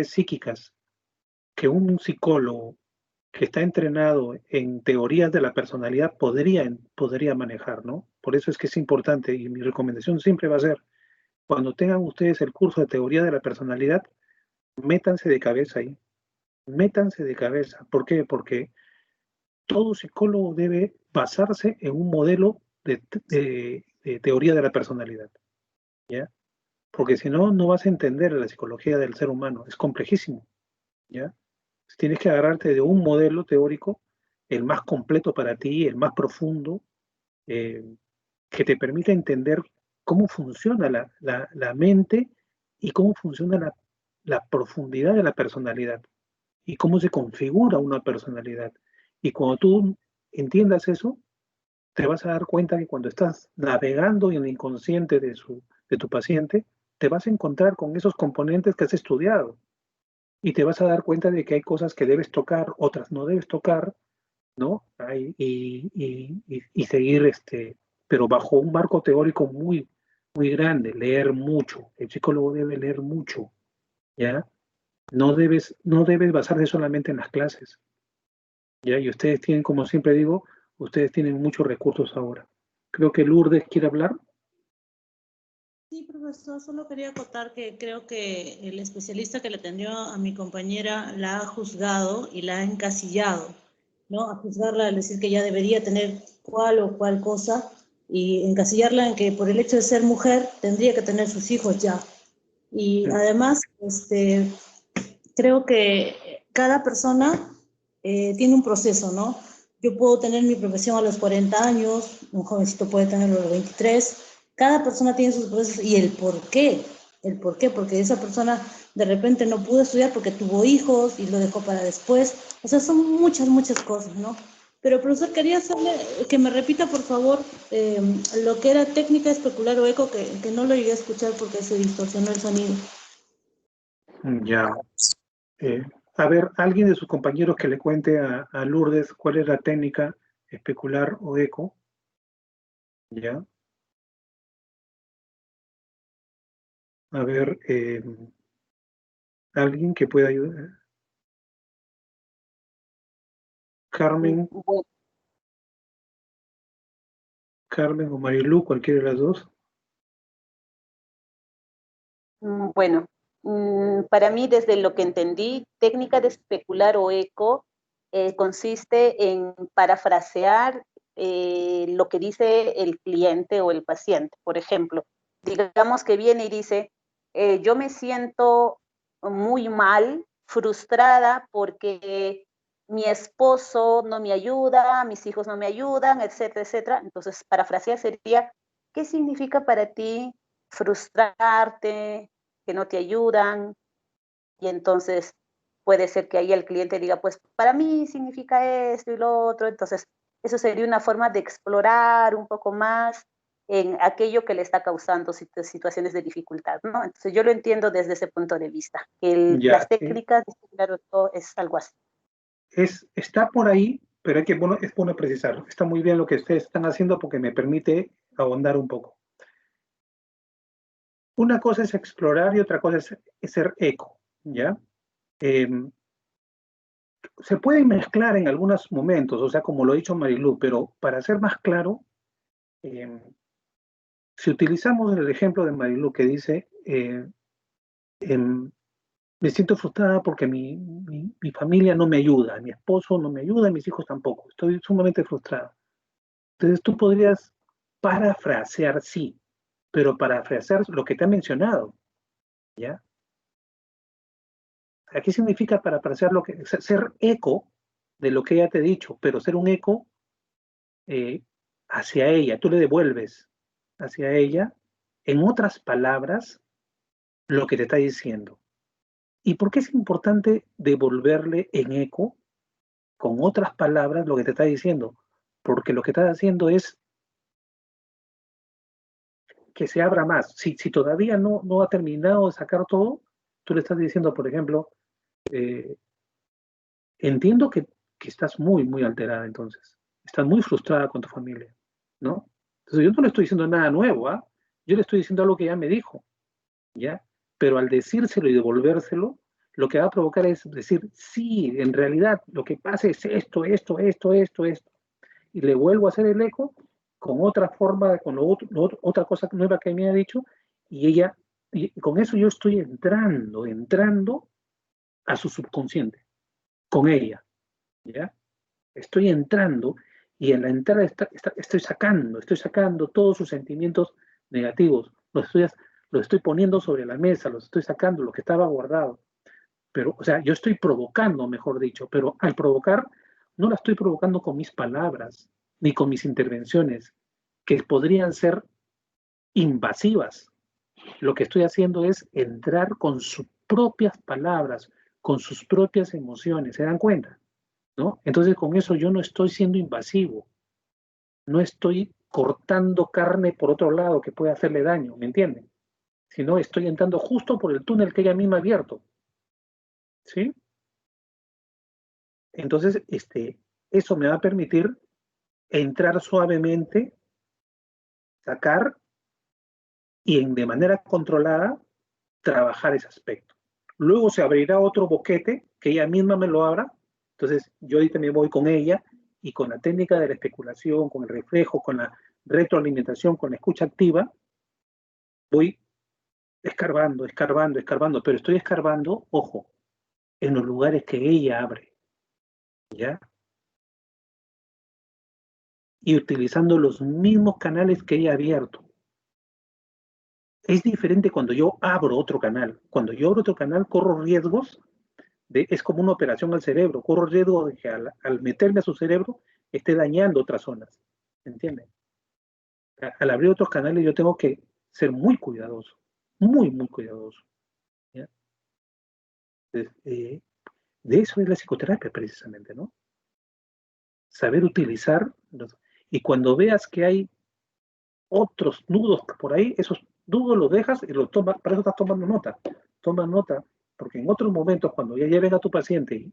psíquicas, que un psicólogo que está entrenado en teorías de la personalidad podría manejar, ¿no? Por eso es que es importante, y mi recomendación siempre va a ser, cuando tengan ustedes el curso de teoría de la personalidad, métanse de cabeza ahí, métanse de cabeza. ¿Por qué? Porque todo psicólogo debe basarse en un modelo de teoría de la personalidad, ¿ya? Porque si no, no vas a entender la psicología del ser humano, es complejísimo, ¿ya? Tienes que agarrarte de un modelo teórico, el más completo para ti, el más profundo, eh, que te permita entender cómo funciona la mente y cómo funciona la profundidad de la personalidad y cómo se configura una personalidad. Y cuando tú entiendas eso, te vas a dar cuenta que cuando estás navegando en el inconsciente de tu paciente, te vas a encontrar con esos componentes que has estudiado y te vas a dar cuenta de que hay cosas que debes tocar, otras no debes tocar, ¿no? Y seguir, pero bajo un marco teórico muy grande, leer mucho. El psicólogo debe leer mucho, ¿ya? No debes basarse solamente en las clases, ¿ya? Y ustedes tienen, como siempre digo, ustedes tienen muchos recursos ahora. Creo que Lourdes quiere hablar. Sí, profesor, solo quería acotar que creo que el especialista que le atendió a mi compañera la ha juzgado y la ha encasillado, ¿no? A juzgarla, al decir que ya debería tener cual o cual cosa y encasillarla en que por el hecho de ser mujer tendría que tener sus hijos ya. Y además, creo que cada persona tiene un proceso, ¿no? Yo puedo tener mi profesión a los 40 años, un jovencito puede tenerlo a los 23. Cada persona tiene sus procesos y el por qué, porque esa persona de repente no pudo estudiar porque tuvo hijos y lo dejó para después. O sea, son muchas cosas, ¿no? Pero, profesor, quería hacerle que me repita, por favor, lo que era técnica especular o eco, que no lo llegué a escuchar porque se distorsionó el sonido. Ya. A ver, alguien de sus compañeros que le cuente a Lourdes cuál es la técnica especular o eco. Ya. A ver, alguien que pueda ayudar. Carmen. Carmen o Marilu, cualquiera de las dos. Bueno, para mí, desde lo que entendí, técnica de especular o eco consiste en parafrasear lo que dice el cliente o el paciente. Por ejemplo, digamos que viene y dice, yo me siento muy mal, frustrada porque mi esposo no me ayuda, mis hijos no me ayudan, etcétera, etcétera. Entonces, parafrasear sería, ¿qué significa para ti frustrarte, que no te ayudan? Y entonces puede ser que ahí el cliente diga, pues para mí significa esto y lo otro. Entonces, eso sería una forma de explorar un poco más en aquello que le está causando situaciones de dificultad, ¿no? Entonces, yo lo entiendo desde ese punto de vista, que las Ya, técnicas de estimular todo es algo así. está por ahí, pero es bueno precisarlo. Está muy bien lo que ustedes están haciendo porque me permite ahondar un poco. Una cosa es explorar y otra cosa es ser eco, ¿ya? Se pueden mezclar en algunos momentos, o sea, como lo ha dicho Marilu, pero para ser más claro, si utilizamos el ejemplo de Marilu que dice, me siento frustrada porque mi familia no me ayuda, mi esposo no me ayuda, mis hijos tampoco, estoy sumamente frustrada. Entonces tú podrías parafrasear, sí, pero parafrasear lo que te ha mencionado, ¿ya? ¿Qué significa parafrasear ser eco de lo que ella te ha dicho, pero ser un eco hacia ella, tú le devuelves hacia ella, en otras palabras, lo que te está diciendo. ¿Y por qué es importante devolverle en eco, con otras palabras, lo que te está diciendo? Porque lo que está haciendo es que se abra más. Si todavía no ha terminado de sacar todo, tú le estás diciendo, por ejemplo, entiendo que estás muy, muy alterada entonces. Estás muy frustrada con tu familia, ¿no? Entonces yo no le estoy diciendo nada nuevo, ¿ah? Yo le estoy diciendo algo que ya me dijo, ¿ya? Pero al decírselo y devolvérselo, lo que va a provocar es decir, sí, en realidad lo que pasa es esto, esto, esto, esto, esto. Y le vuelvo a hacer el eco con otra forma, con otra cosa nueva que me ha dicho, y con eso yo estoy entrando a su subconsciente, con ella, ¿ya? Estoy entrando y en la entrada estoy sacando todos sus sentimientos negativos, los estoy poniendo sobre la mesa, los estoy sacando, lo que estaba guardado. Pero, o sea, yo estoy provocando, mejor dicho, pero al provocar, no la estoy provocando con mis palabras, ni con mis intervenciones, que podrían ser invasivas. Lo que estoy haciendo es entrar con sus propias palabras, con sus propias emociones, ¿se dan cuenta? ¿No? Entonces con eso yo no estoy siendo invasivo, no estoy cortando carne por otro lado que puede hacerle daño, ¿me entienden? Sino estoy entrando justo por el túnel que ella misma ha abierto, ¿sí? Entonces, eso me va a permitir entrar suavemente, sacar y de manera controlada trabajar ese aspecto. Luego se abrirá otro boquete que ella misma me lo abra. Entonces, yo ahorita me voy con ella y con la técnica de la especulación, con el reflejo, con la retroalimentación, con la escucha activa, voy escarbando, escarbando, escarbando, pero estoy escarbando, ojo, en los lugares que ella abre, ¿ya? Y utilizando los mismos canales que ella ha abierto. Es diferente cuando yo abro otro canal. Cuando yo abro otro canal, corro riesgos, es como una operación al cerebro, corro riesgo de que al meterme a su cerebro esté dañando otras zonas. ¿Entienden? Al abrir otros canales yo tengo que ser muy cuidadoso, muy, muy cuidadoso. ¿Ya? Entonces, de eso es la psicoterapia precisamente, ¿no? Saber utilizar, y cuando veas que hay otros nudos por ahí, esos nudos los dejas y los tomas, para eso estás tomando nota. Toma nota, porque en otros momentos, cuando ya lleven a tu paciente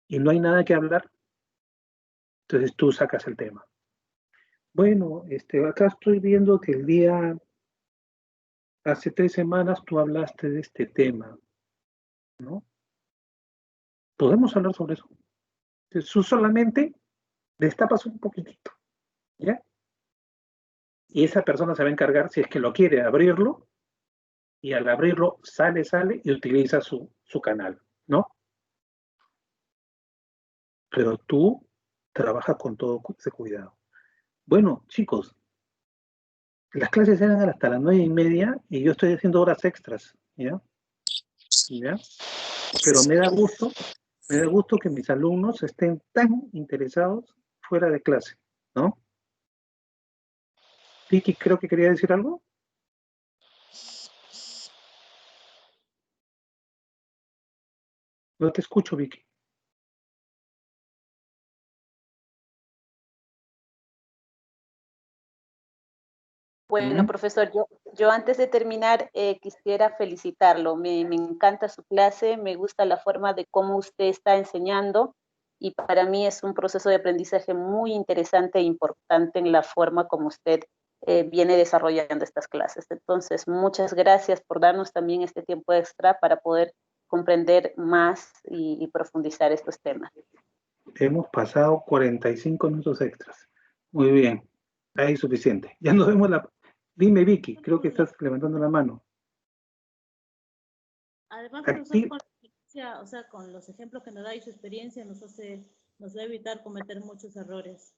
y no hay nada que hablar, entonces tú sacas el tema. Bueno, acá estoy viendo que hace 3 semanas tú hablaste de este tema, ¿no? Podemos hablar sobre eso. Entonces, tú solamente destapas un poquitito, ¿ya? Y esa persona se va a encargar, si es que lo quiere, abrirlo, y al abrirlo sale y utiliza su canal, ¿no? Pero tú trabajas con todo ese cuidado. Bueno, chicos, las clases eran hasta las 9:30 y yo estoy haciendo horas extras, ¿ya? ¿Ya? Pero me da gusto que mis alumnos estén tan interesados fuera de clase, ¿no? Vicky, creo que quería decir algo. No te escucho, Vicky. Bueno, profesor, yo antes de terminar quisiera felicitarlo. Me encanta su clase, me gusta la forma de cómo usted está enseñando y para mí es un proceso de aprendizaje muy interesante e importante en la forma como usted viene desarrollando estas clases. Entonces, muchas gracias por darnos también este tiempo extra para poder comprender más y profundizar estos temas. Hemos pasado 45 minutos extras. Muy bien. Ahí es suficiente. Ya nos vemos la... Dime, Vicky, creo que estás levantando la mano. Además, profesor, con la experiencia, o sea, con los ejemplos que nos da y su experiencia nos va a evitar cometer muchos errores.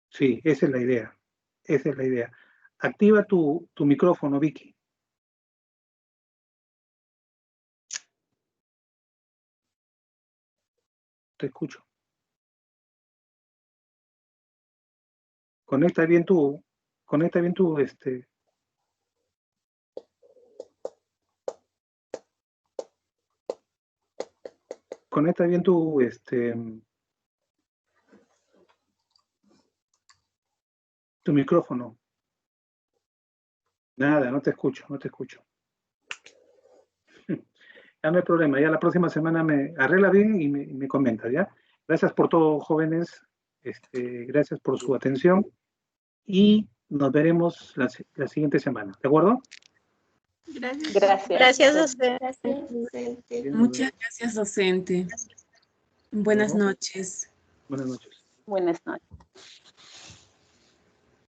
Sí, esa es la idea. Esa es la idea. Activa tu micrófono, Vicky. Te escucho. Conecta bien tu conecta bien tu tu micrófono. Nada, no te escucho, no te escucho. Ya no hay problema, ya la próxima semana me arregla bien y me comenta, ¿ya? Gracias por todo, jóvenes. Gracias por su atención y nos veremos la siguiente semana, ¿de acuerdo? Gracias. Gracias. Gracias a usted. Gracias, docente. Muchas gracias, docente. Buenas noches. Buenas noches. Buenas noches.